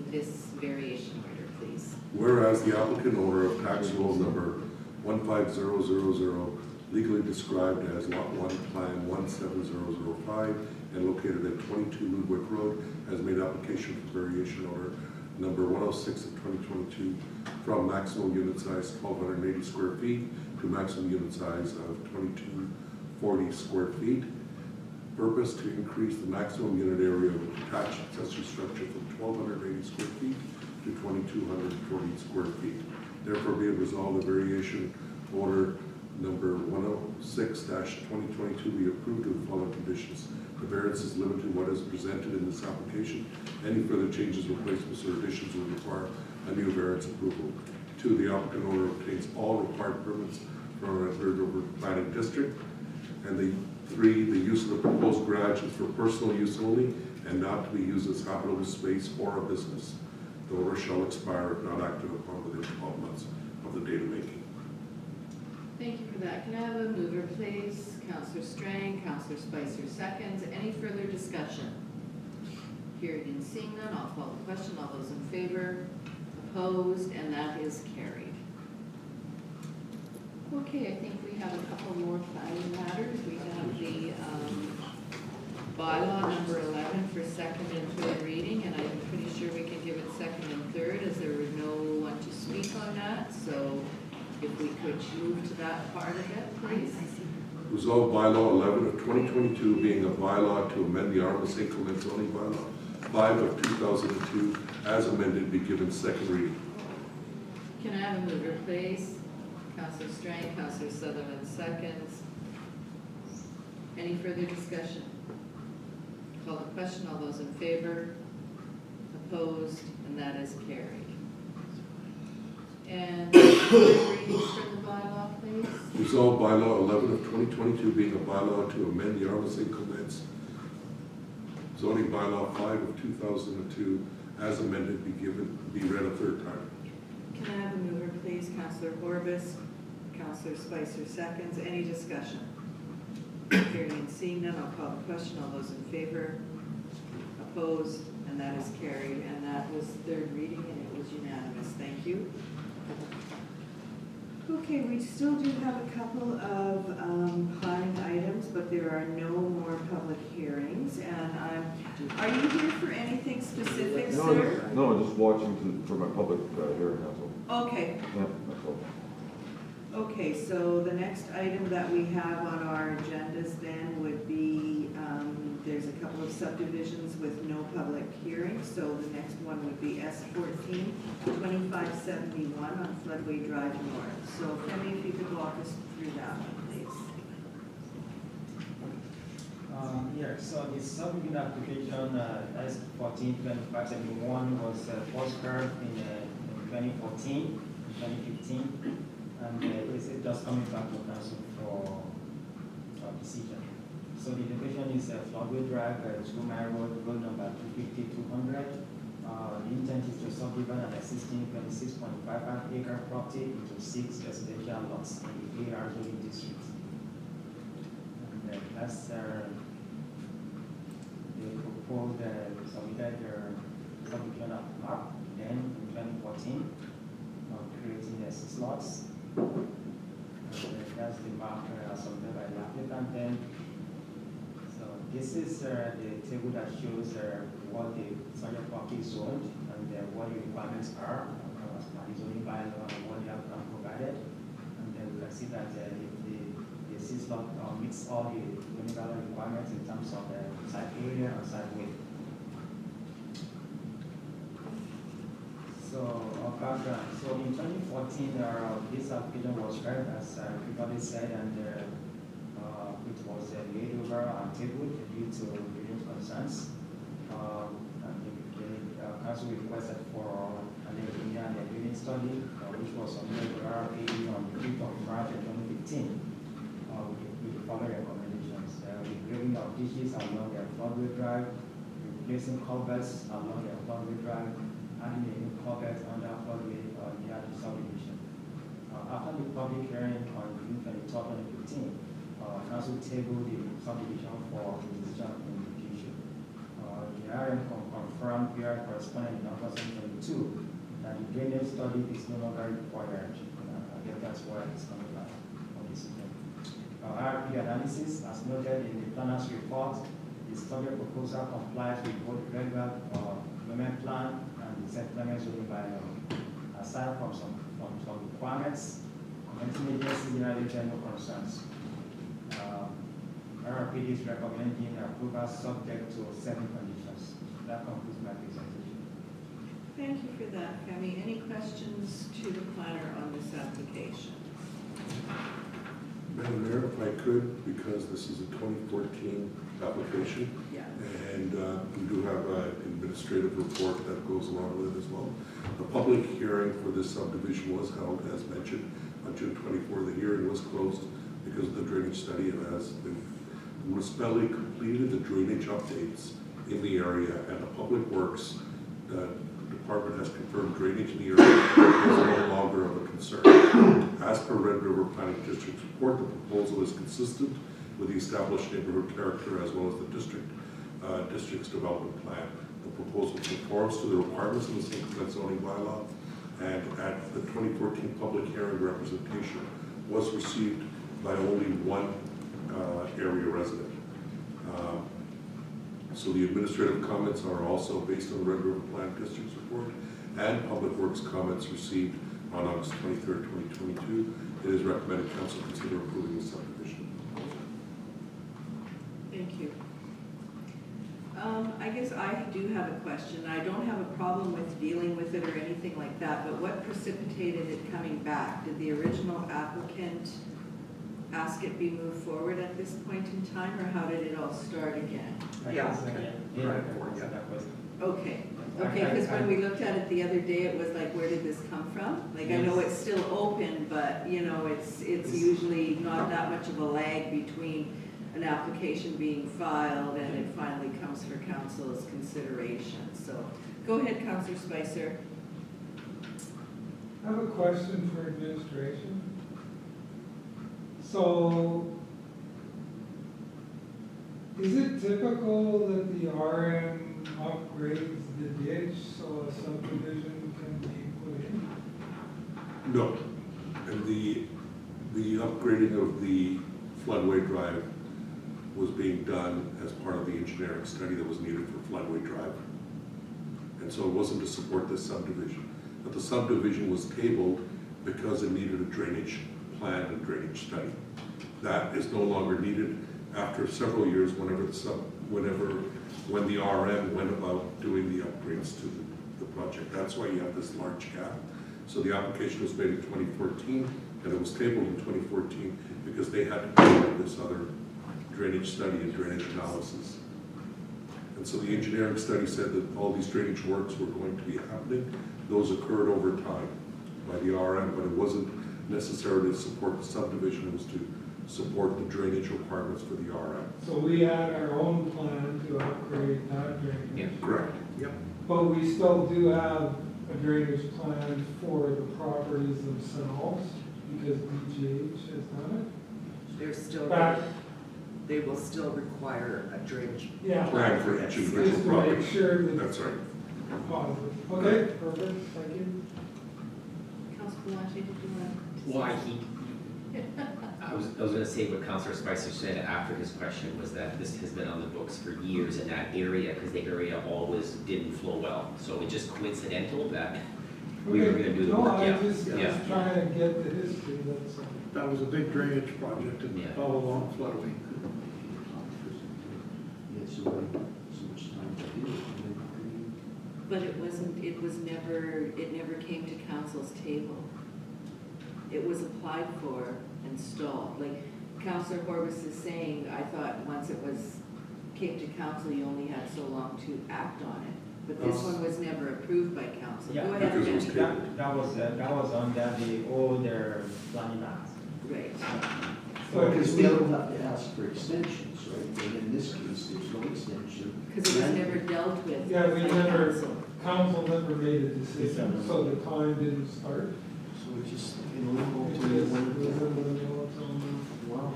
this variation order, please. Whereas the applicant owner of tax roll number 15000 legally described as Lot 1, Plan 17005, and located at 22 Ludwig Road, has made application for variation order number 106 of 2022 from maximum unit size 1,280 square feet to maximum unit size of 2,240 square feet. Purpose to increase the maximum unit area of a detached accessory structure from 1,280 square feet to 2,240 square feet. Therefore, be it resolved, the variation order number 106-2022 be approved with the following conditions. The variance is limited to what is presented in this application. Any further changes, replacements, or additions will require a new variance approval. 2, the applicant owner obtains all required permits from a third over planning district. And 3, the use of the proposed garage is for personal use only and not to be used as habitable space or a business. The order shall expire if not acted upon within 12 months of the date of making. Thank you for that. Can I have a mover, please? Councillor Strang, Councillor Spicer seconds. Any further discussion? Hearing and seeing none, I'll call the question. All those in favor, opposed, and that is carried. Okay, I think we have a couple more planning matters. We have the bylaw number 11 for second and third reading, and I'm pretty sure we can give it second and third as there was no one to speak on that. So if we could move to that part of it, please. Resolved bylaw 11 of 2022 being a bylaw to amend the Arma St. Clement zoning bylaw 5 of 2002 as amended be given second reading. Can I have a mover, please? Councillor Strang, Councillor Sutherland seconds. Any further discussion? Call the question. All those in favor, opposed, and that is carried. And readings for the bylaw, please. Resolved bylaw 11 of 2022 being a bylaw to amend the Arma St. Clements zoning bylaw 5 of 2002 as amended be read a third time. Can I have a mover, please? Councillor Orbis, Councillor Spicer seconds. Any discussion? Hearing and seeing none, I'll call the question. All those in favor, opposed, and that is carried. And that was third reading, and it was unanimous. Thank you. Okay, we still do have a couple of planning items, but there are no more public hearings. And are you here for anything specific, sir? No, I'm just watching for my public hearing, that's all. Okay. Yeah, that's all. Okay, so the next item that we have on our agendas then would be, there's a couple of subdivisions with no public hearing. So the next one would be S14, 2571 on Floodway Drive North. So Femi, if you could walk us through that one, please. Yeah, so the subdivision application S14-2571 was first heard in 2014, 2015. And it's just coming back to council for decision. So the location is Floodway Drive, 2 Mile Road, road number 250-200. The intent is to subdivide an existing 26.55 acre property into 6 residential lots in the AR zoning district. And that's they proposed submitted their subdivision map then in 2014, creating 6 lots. And that's the map submitted by the applicant then. So this is the table that shows what the subject property is zoned and what the requirements are as per the zoning bylaw and what the applicant provided. And then we can see that the 6 lot meets all the zoning bylaw requirements in terms of the site area and site width. background. So in 2014, this application was heard, as everybody said, and it was laid over and tabled due to various concerns. And the council requested for an engineer and a building study, which was submitted to RRPD on the 5th of March 2015 with the following recommendations. Regrading of ditches along the floodway drive, replacing culverts along the floodway drive, adding a new culvert under floodway near the subdivision. After the public hearing on June 23, 2015, council tabled the subdivision for the decision in the future. The hearing confirmed prior corresponding in 2022 that the drainage study is no longer required. I guess that's why it's coming back on this event. RP analysis, as noted in the planner's report, the study proposal complies with both regular development plan and the settlement zoning bylaw. Aside from some requirements, commenting agencies generally general concerns. RRPD is recommending approval subject to 7 conditions. That concludes my presentation. Thank you for that, Femi. Any questions to the planner on this application? Madam Mayor, if I could, because this is a 2014 application, Yeah. and we do have an administrative report that goes along with it as well. The public hearing for this subdivision was held, as mentioned, on June 24. The hearing was closed because of the drainage study, and as the municipality completed the drainage updates in the area, and the Public Works department has confirmed drainage in the area is no longer of a concern. As per Red River Planning District's report, the proposal is consistent with the established neighborhood character as well as the district's development plan. The proposal conforms to the requirements of the St. Clement zoning bylaw, and at the 2014 public hearing, representation was received by only one area resident. So the administrative comments are also based on the Red River Plan District's report and Public Works comments received on August 23rd, 2022. It is recommended council consider approving the subdivision. Thank you. I guess I do have a question. I don't have a problem with dealing with it or anything like that, but what precipitated it coming back? Did the original applicant ask it be moved forward at this point in time, or how did it all start again? Yeah. Okay, because when we looked at it the other day, it was like, where did this come from? Like, I know it's still open, but, you know, it's usually not that much of a lag between an application being filed and it finally comes for council's consideration. So, go ahead, Councillor Spicer. I have a question for administration. So, is it typical that the RM upgrades the ditch so a subdivision can be put in? No. And the upgrading of the floodway drive was being done as part of the engineering study that was needed for floodway drive. And so it wasn't to support this subdivision. But the subdivision was tabled because it needed a drainage plan and drainage study. That is no longer needed after several years when the RM went about doing the upgrades to the project. That's why you have this large gap. So the application was made in 2014 and it was tabled in 2014 because they had to do this other drainage study and drainage analysis. And so the engineering study said that all these drainage works were going to be happening. Those occurred over time by the RM, but it wasn't necessarily to support the subdivision, it was to support the drainage requirements for the RM. So we had our own plan to upgrade that drainage. Yeah, correct. Yep. But we still do have a drainage plan for the properties themselves because DGH has done They're still, Back- they will still require a drainage. Yeah. Plan for each individual Just to property. make sure that That's right. it's positive. Okay, perfect, thank you. Councillor Belanger, did you want to? Why I was gonna say what Councillor Spicer said after his question was that this has been on the books for years in that area, because the area always didn't flow well. So it's just coincidental that we were gonna do the work, yeah. No, I just Yeah. was trying to get the history, that's all. That was a big drainage project and Yeah. all along floodway. Yeah, so much time to do it. But it wasn't, it never came to council's table. It was applied for and stalled. Like Councillor Horbus is saying, I thought once it came to council, you only had so long to act on it. But this one was never approved by council. Yeah, Go ahead, Because it was Benny. that was under the older planning act. Right. Because we don't have to ask for extensions, right? And in this case, there's no extension. Because it was never dealt with Yeah, we by never, council. council never made a decision, so the time didn't start. So it's just in limbo It to is, the it was in the middle until now. Wow.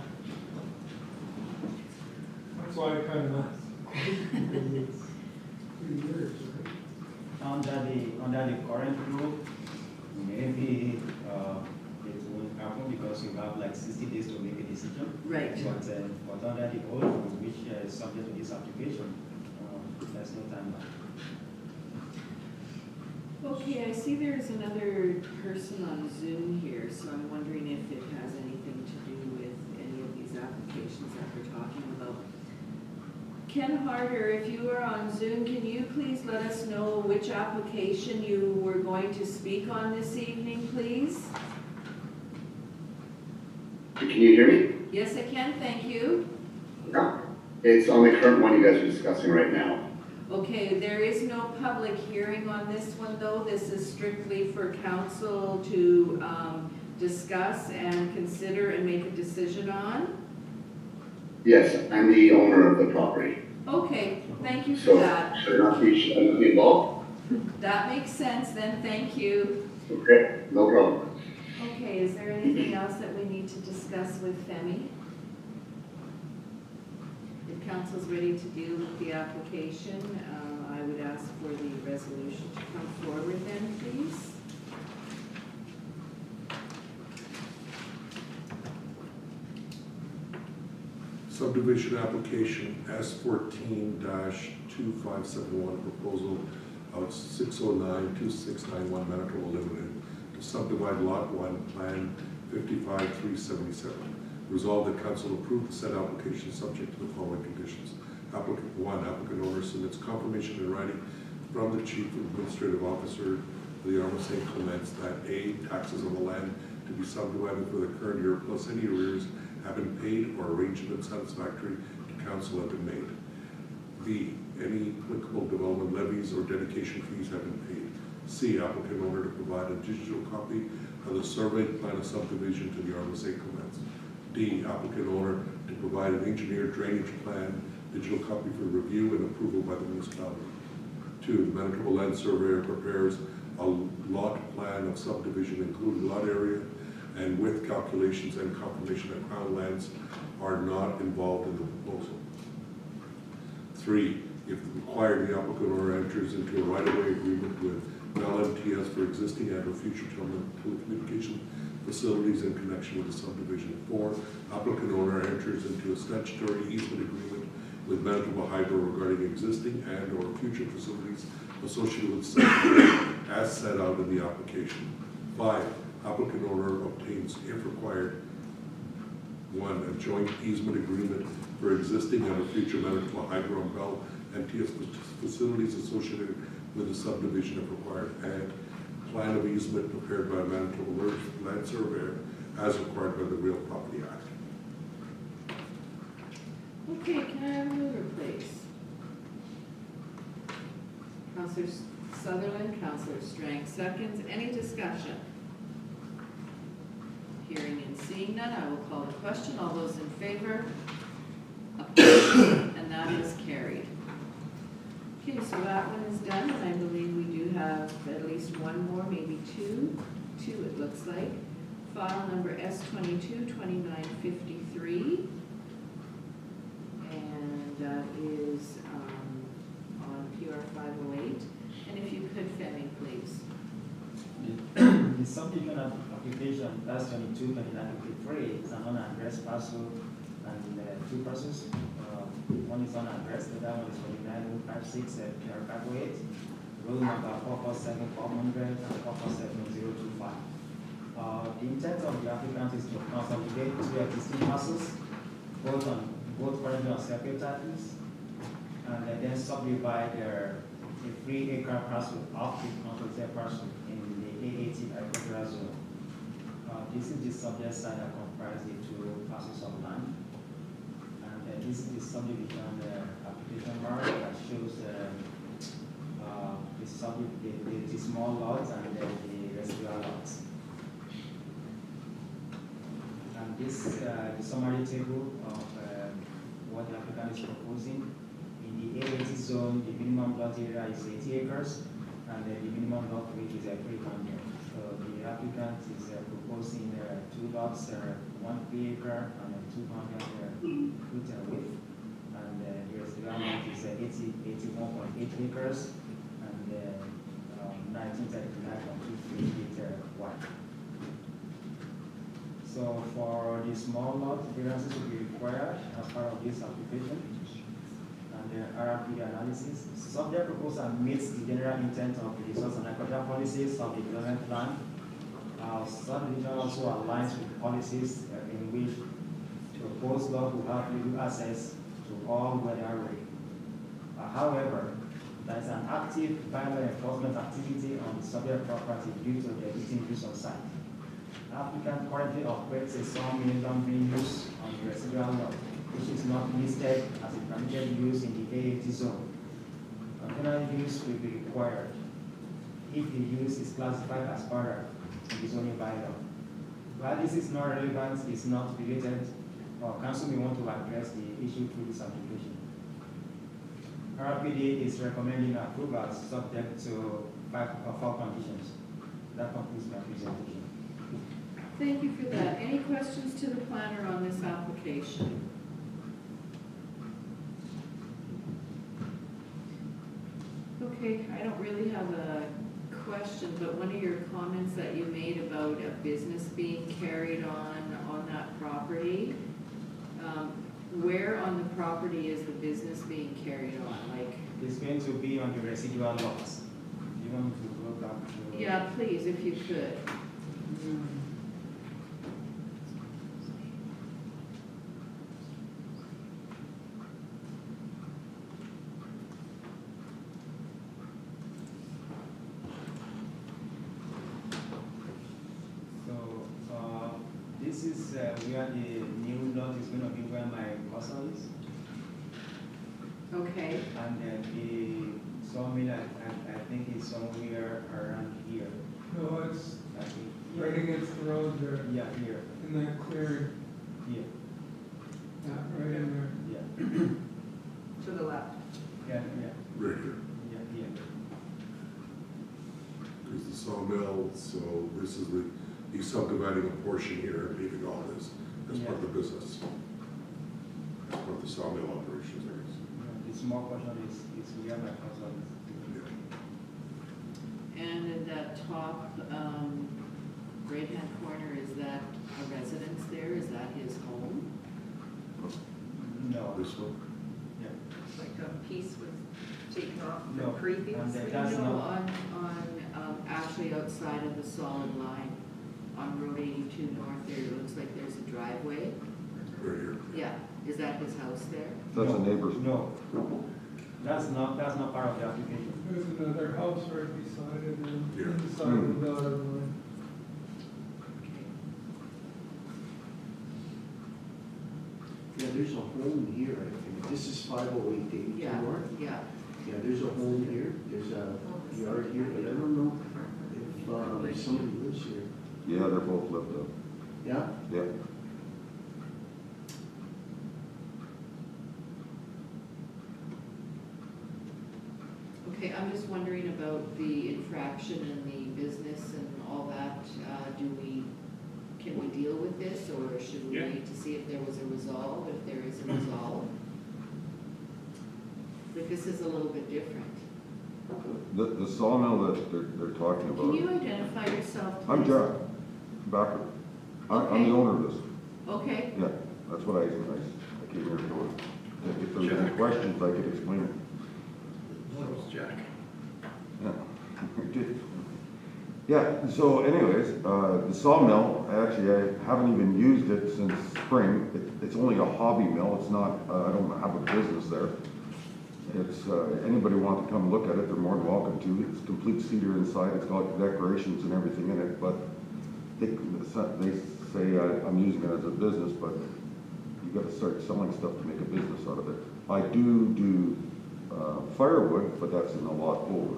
That's why I kind of asked. Because it's 3 years, right? Under the current rule, maybe it won't happen because you have like 60 days to make a decision. Right. But under the old rule, which is subject to this application, there's no time limit. Okay, I see there's another person on Zoom here, so I'm wondering if it has anything to do with any of these applications that we're talking about. Ken Harder, if you are on Zoom, can you please let us know which application you were going to speak on this evening, please? Can you hear me? Yes, I can, thank you. Yeah. It's on the current one you guys are discussing right now. Okay, there is no public hearing on this one, though. This is strictly for council to discuss and consider and make a decision on. Yes, I'm the owner of the property. Okay, thank you for So, that. should I not be involved? That makes sense then, thank you. Okay, no problem. Okay, is there anything else that we need to discuss with Femi? If council's ready to deal with the application, I would ask for the resolution to come forward then, please. Subdivision application S14-2571, proposal of 609-2691 Manitoba Limited to subdivide Lot 1, Plan 55-377. Resolved that council approve the said application subject to the following conditions. Applicant 1, applicant owner submits confirmation in writing from the Chief Administrative Officer of the Arm of St. Clements that A, taxes on the land to be subdivided for the current year plus any arrears have been paid or arrangement satisfactory to council have been made. B, any applicable development levies or dedication fees have been paid. C, applicant owner to provide a digital copy of the surveyed plan of subdivision to the Arm of St. Clements. D, applicant owner to provide an engineered drainage plan, digital copy for review and approval by the municipality. 2, the Manitoba Land Surveyor prepares a lot plan of subdivision including lot area and with calculations and confirmation that Crown Lands are not involved in the proposal. 3, if required, the applicant owner enters into a right-of-way agreement with Bell MTS for existing and or future telecommunication facilities in connection with the subdivision. 4, applicant owner enters into a statutory easement agreement with Manitoba Hydro regarding existing and or future facilities associated with the subdivision as set out in the application. 5, applicant owner obtains, if required, 1, a joint easement agreement for existing and or future Manitoba Hydro and Bell MTS facilities associated with the subdivision if required, and plan of easement prepared by a Manitoba Land Surveyor as required by the Real Property Act. Okay, can I have a mover, please? Councillor Sutherland, Councillor Strang seconds. Any discussion? Hearing and seeing none, I will call the question. All those in favor? Opposed? And that is carried. Okay, so that one is done, and I believe we do have at least one more, maybe two it looks like. File number S22-2953. And that is on PR 508. And if you could, Femi, please. The subdivision application, that's 22-2953, is an unaddressed parcel and 2 parcels. One is unaddressed, the other one is 29056 at PR 508. Road number 447-400 and 447-025. The intent of the applicant is to consolidate 2 existing parcels, both currently on separate titles, and then subdivide their a 3-acre parcel off the control parcel in the AAT agricultural zone. This is the subject site that comprises the 2 parcels of land. And this is the subdivision application mark that shows the small lots and the residual lots. And this the summary table of what the applicant is proposing. In the AAT zone, the minimum lot area is 80 acres, and the minimum lot width is 300. So the applicant is proposing 2 lots, 1 3-acre and 200 foot width, and the residual lot is 81.8 acres and 1939.23 feet wide. So for the small lot, variances will be required as part of this application. And the RRP analysis. Subject proposal meets the general intent of the resource and agricultural policies of the development plan. Subdivision also aligns with policies in which the proposed law will have legal access to all weather. However, there is an active bylaw enforcement activity on the subject property due to the existing use on site. The applicant currently operates a sawmill dumping use on the residual lot, which is not listed as a permitted use in the AAT zone. Container use will be required if the use is classified as part of the zoning bylaw. While this is not relevant, it's not related, or council may want to address the issue through this application. RRPD is recommending approval subject to 4 conditions. That concludes my presentation. Thank you for that. Any questions to the planner on this application? Okay, I don't really have a question, but one of your comments that you made about a business being carried on that property, where on the property is the business being carried on? Like, it's going to be on the residual lots. You want me to go back to? Yeah, please, if you could. This is where the new lot is going to be, where my cursor is. Okay. And then the sawmill, I think is somewhere around here. No, it's right against the road there. Yeah, here. In that clearing. Here. Yeah, right in there. Yeah. To the left. Yeah. Right here. Yeah, here. There's the sawmill, so this is he's subdividing a portion here and leaving all this as part of the business. As part of the sawmill operations, I guess. The small portion is where my cursor is. And in that top right-hand corner, is that a residence there? Is that his home? No. This one? Yeah. Like a piece was taken off No. the previous? And that's No, not. on actually outside of the solid line on Road 82 North there, it looks like there's a driveway. Right here. Yeah, is that his house there? That's a neighbor's. No. That's not part of the application. There's another house right beside it and Yeah. inside the dotted line. Yeah, there's a home here, I think. This is 508 Davidson Yeah, North. yeah. Yeah, there's a home here, there's a yard here, but I don't know if somebody lives here. Yeah, they're both lived up. Yeah? Yeah. Okay, I'm just wondering about the infraction and the business and all that. Can we deal with this, or should we wait to see if there was a resolve, if there is a resolve? Like, this is a little bit different. The sawmill that they're talking about. Can you identify yourself, please? I'm Jack Backer. I'm the owner of this. Okay. Yeah, that's what I came here for. If there's any questions, I could explain it. That was Jack. Yeah. Yeah, so anyways, the sawmill, actually, I haven't even used it since spring. It's only a hobby mill. It's not, I don't have a business there. It's, anybody want to come look at it, they're more than welcome to. It's complete cedar inside, it's got decorations and everything in it, but they say I'm using it as a business, but you gotta start selling stuff to make a business out of it. I do firewood, but that's in a lot over.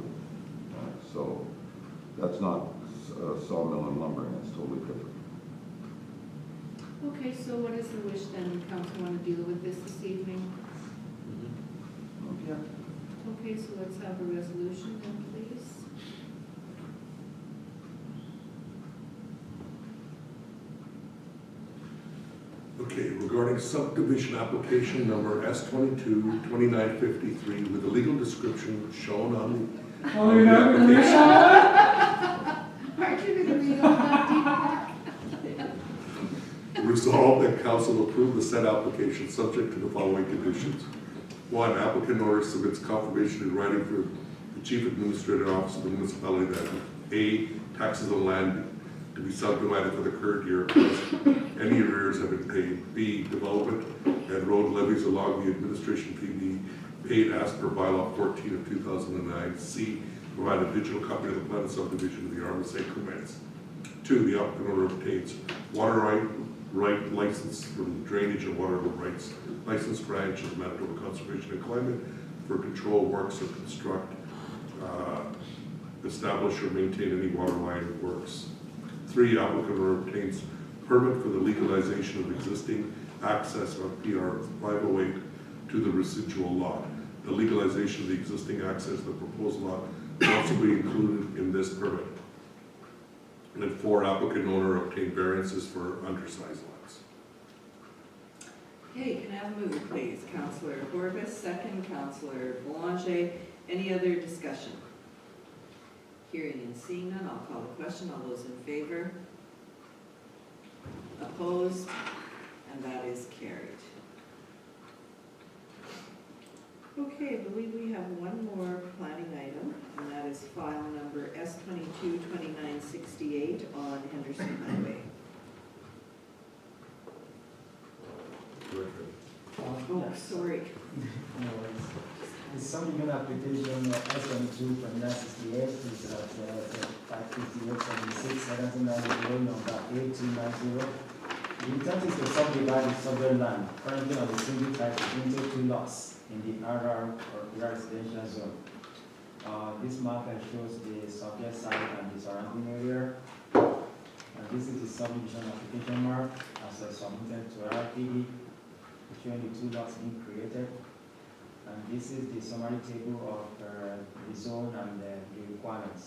So that's not sawmill and lumbering, it's totally different. Okay, so what is the wish then? Council want to deal with this evening? Yeah. Okay, so let's have a resolution then, please. Okay, regarding subdivision application number S22-2953 with the legal description shown on Oh, the you're not gonna read application. Aren't you going to read all that, Resolved that council approve the said application subject to the following conditions. One, applicant order submits confirmation in writing for the chief administrative officer of the municipality that A, taxes on land to be subdivided for the current year, plus any arrears have been paid. B, development and road levies along the administration fee be paid as per bylaw 14 of 2009. C, provide a digital copy of the plan of subdivision of the RMSA comments. Two, the applicant order obtains water right license from drainage and water rights license branch of the Manitoba Conservation and Climate for control works or construct, establish or maintain any water line works. Three, applicant order obtains permit for the legalization of existing access on PR 508 to the residual lot. The legalization of the existing access to the proposed lot will also be included in this permit. And then four, applicant owner obtain variances for undersized lots. Okay, can I have a mover, please? Councillor Horvath, second. Councillor Boulanger. Any other discussion? Hearing and seeing none, I'll call the question. All those in favor? Opposed? And that is carried. Okay, I believe we have one more planning item, and that is file number S22-2968 on Henderson Highway. Oh, sorry. No worries. The subdivision application S22-2968 is at 55876 1790 number 8290. The intent is to subdivide the subject land currently on the single type into two lots in the RR or residential zone. This marker shows the subject site and the surrounding area. And this is the subdivision application mark as submitted to RRPD, showing the two lots being created. And this is the summary table of the zone and the requirements.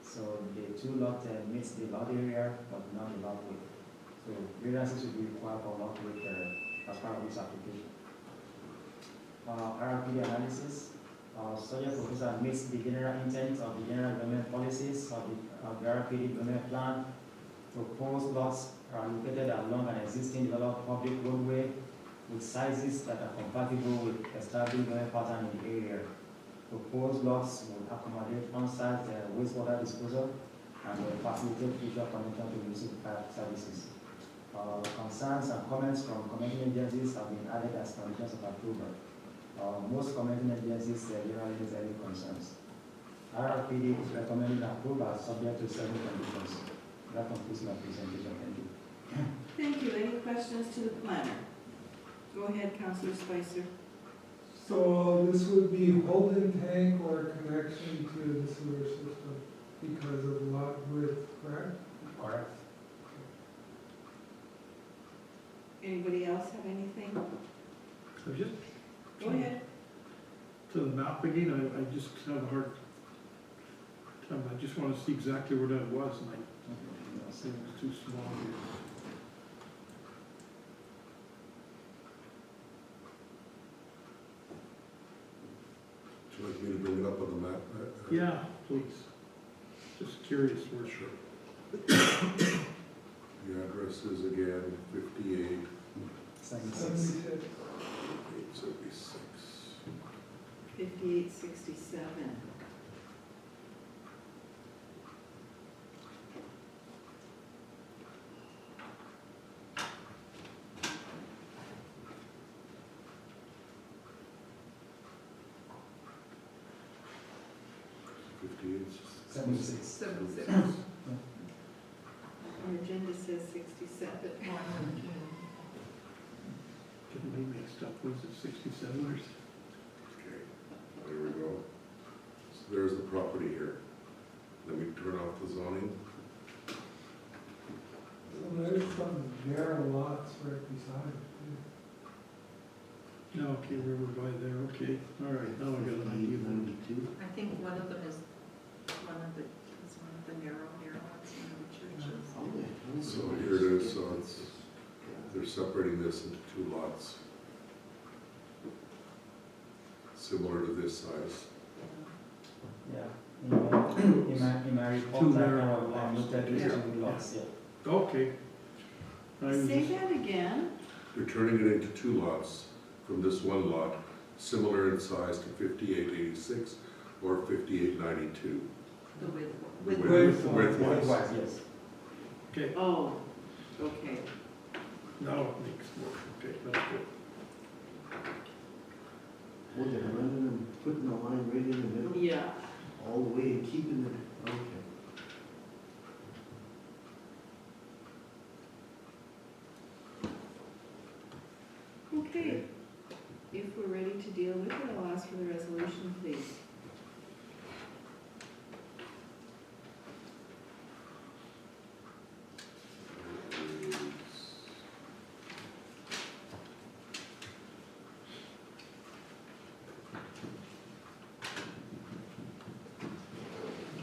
So the two lot meets the lot area, but not the lot width. So variances will be required for lot width as part of this application. RRPD analysis. Study proposal meets the general intent of the general development policies of the RRPD development plan. Proposed lots are located along an existing developed public roadway with sizes that are compatible with established development pattern in the area. Proposed lots will accommodate on-site wastewater disposal and will facilitate future connection to municipal services. Concerns and comments from commenting agencies have been added as conditions of approval. Most commenting agencies generally raise any concerns. RRPD is recommending approval subject to certain conditions. That concludes my presentation. Thank you. Thank you. Any questions to the planner? Go ahead, Councillor Spicer. So this would be holding tank or connection to the sewer system because of lot width, correct? Correct. Anybody else have anything? So just Go ahead. to the map again, I just have a hard time, I just want to see exactly where that was, and I think it was too small here. Would you like me to bring it up on the map? Yeah, please. Just curious where. Sure. The address is again 58. 76. 876. 5867. 58. 76. 76. Yeah. Our agenda says 67. Getting me mixed up, was it 67 or? Okay, there we go. So there's the property here. Let me turn off the zoning. So there's some narrow lots right beside it. No, okay, we were by there, okay, all right, now I got an idea. I think one of them is one of the narrow ones, one of the churches. So here it is, so it's, they're separating this into two lots. Similar to this size. Yeah. In my report, Two I narrow looked at these two lots, yeah. Okay. Say that again. They're turning it into two lots from this one lot, similar in size to 5886 or 5892. The width. Width-wise. Yes. Okay, Oh, okay. now it makes more, okay, that's good. Oh, they're running and putting the line right in the middle? Yeah. All the way and keeping it, okay. Okay. If we're ready to deal with it, I'll ask for the resolution, please.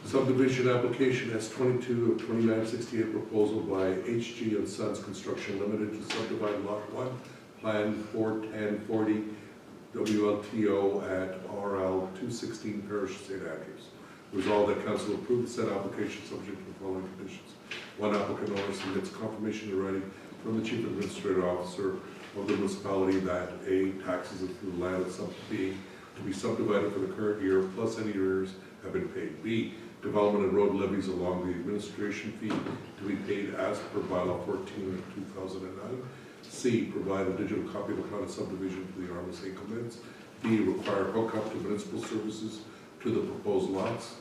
Subdivision application S22 of 2968 proposal by HG and Sons Construction Limited to subdivide Lot 1, Plan 41040 WLTO at RL 216 Parish St. Andrews. Resolved that council approve the said application subject to the following conditions. One, applicant owner submits confirmation in writing from the chief administrative officer of the municipality that A, taxes of the land being to be subdivided for the current year plus any arrears have been paid. B, development and road levies along the administration fee to be paid as per bylaw 14 of 2009. C, provide a digital copy of the plan of subdivision to the Arma St. Clements. D, require hookup to municipal services to the proposed lots.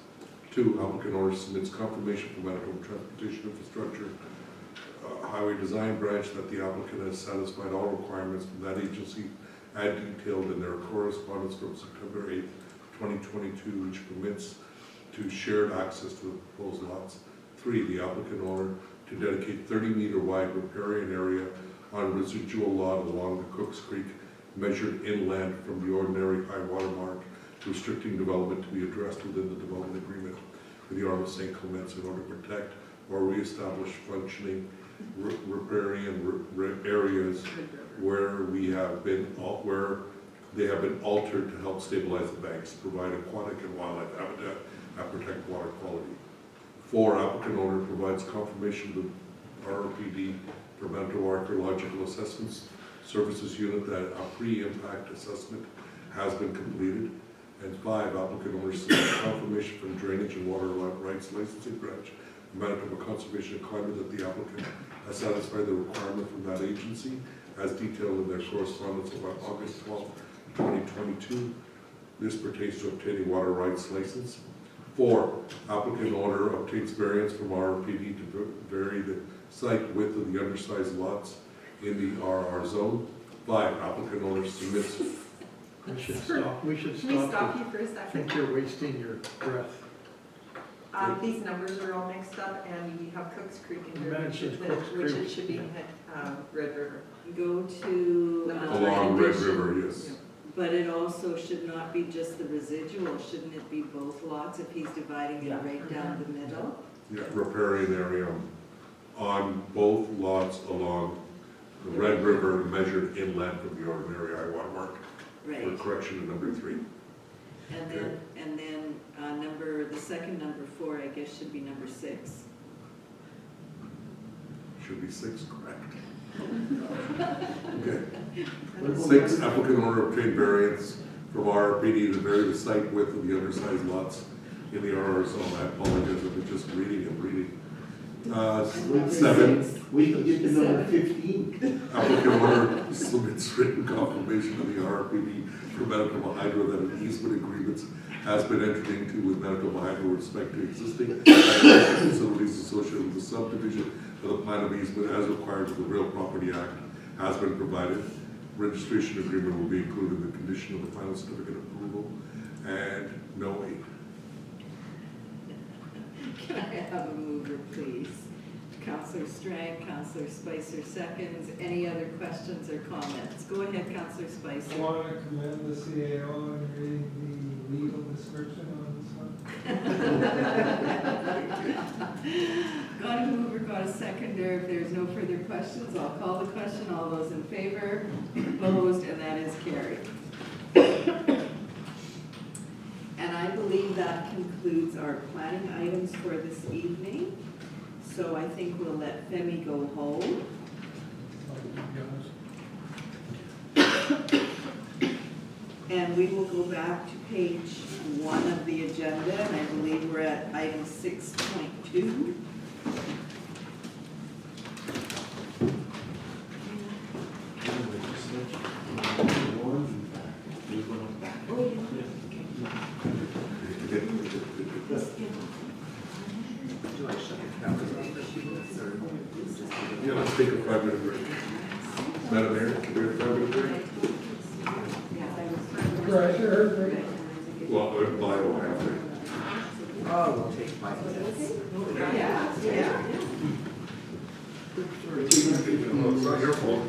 2, applicant owner submits confirmation from Manitoba Transportation Infrastructure Highway Design Branch that the applicant has satisfied all requirements from that agency as detailed in their correspondence from September 8, 2022, which permits to shared access to the proposed lots. 3, the applicant owner to dedicate 30-meter wide riparian area on residual lot along the Cooks Creek measured inland from the ordinary high water mark, restricting development to be addressed within the development agreement with the Arma St. Clements in order to protect or reestablish functioning riparian areas where they have been altered to help stabilize the banks, provide aquatic and wildlife habitat, and protect water quality. 4, applicant owner provides confirmation to the RRPD for Manitoba Archaeological Assessments Services Unit that a pre-impact assessment has been completed. And 5, applicant owner submits confirmation from Drainage and Water Rights Licensing Branch, Manitoba Conservation and Climate, that the applicant has satisfied the requirement from that agency as detailed in their correspondence of August 12, 2022. This pertains to obtaining water rights license. 4, applicant owner obtains variance from RRPD to vary the site width of the undersized lots in the RR zone. 5, applicant owner submits. We should stop, we should stop. Can we stop you for a I second? think you're wasting your breath. These numbers are all mixed up, and we have Cooks Creek in You there, mentioned Cooks which Creek. it should be Red River. Go to. Along Red River, yes. But it also should not be just the residual, shouldn't it be both lots if he's dividing it right down the middle? Yeah, riparian area on both lots along the Red River measured inland from the ordinary high water mark. Right. For correction to number 3. And then the second number 4, I guess, should be number 6. Should be 6, correct. Okay. 6, applicant owner obtained variance from RRPD to vary the site width of the undersized lots in the RR zone. I apologize if I'm just reading. Seven, We can get to number 15. applicant owner submits written confirmation to the RRPD for Manitoba Hydro that an easement agreement has been entered into with Manitoba Hydro with respect to existing facilities associated with the subdivision of the plan of easement as required with the Real Property Act has been provided. Registration agreement will be included in the condition of the final certificate of approval, and no aid. Can I have a mover, please? Counselor Strang, Counselor Spicer seconds. Any other questions or comments? Go ahead, Counselor I Spicer. want to commend the CAO in reading the legal description on this one. Got a mover, got a seconder. If there's no further questions, I'll call the question. All those in favor, opposed, and that is carried. And I believe that concludes our planning items for this evening. So I think we'll let Femi go home. And we will go back to page 1 of the agenda, and I believe we're at item 6.2. Yeah, let's take a 5-minute break. Madam Mayor, can we have a 5-minute break? Right, Well, Lyle will have to. Oh, we'll take 5 minutes. Yeah, yeah. It's not your fault.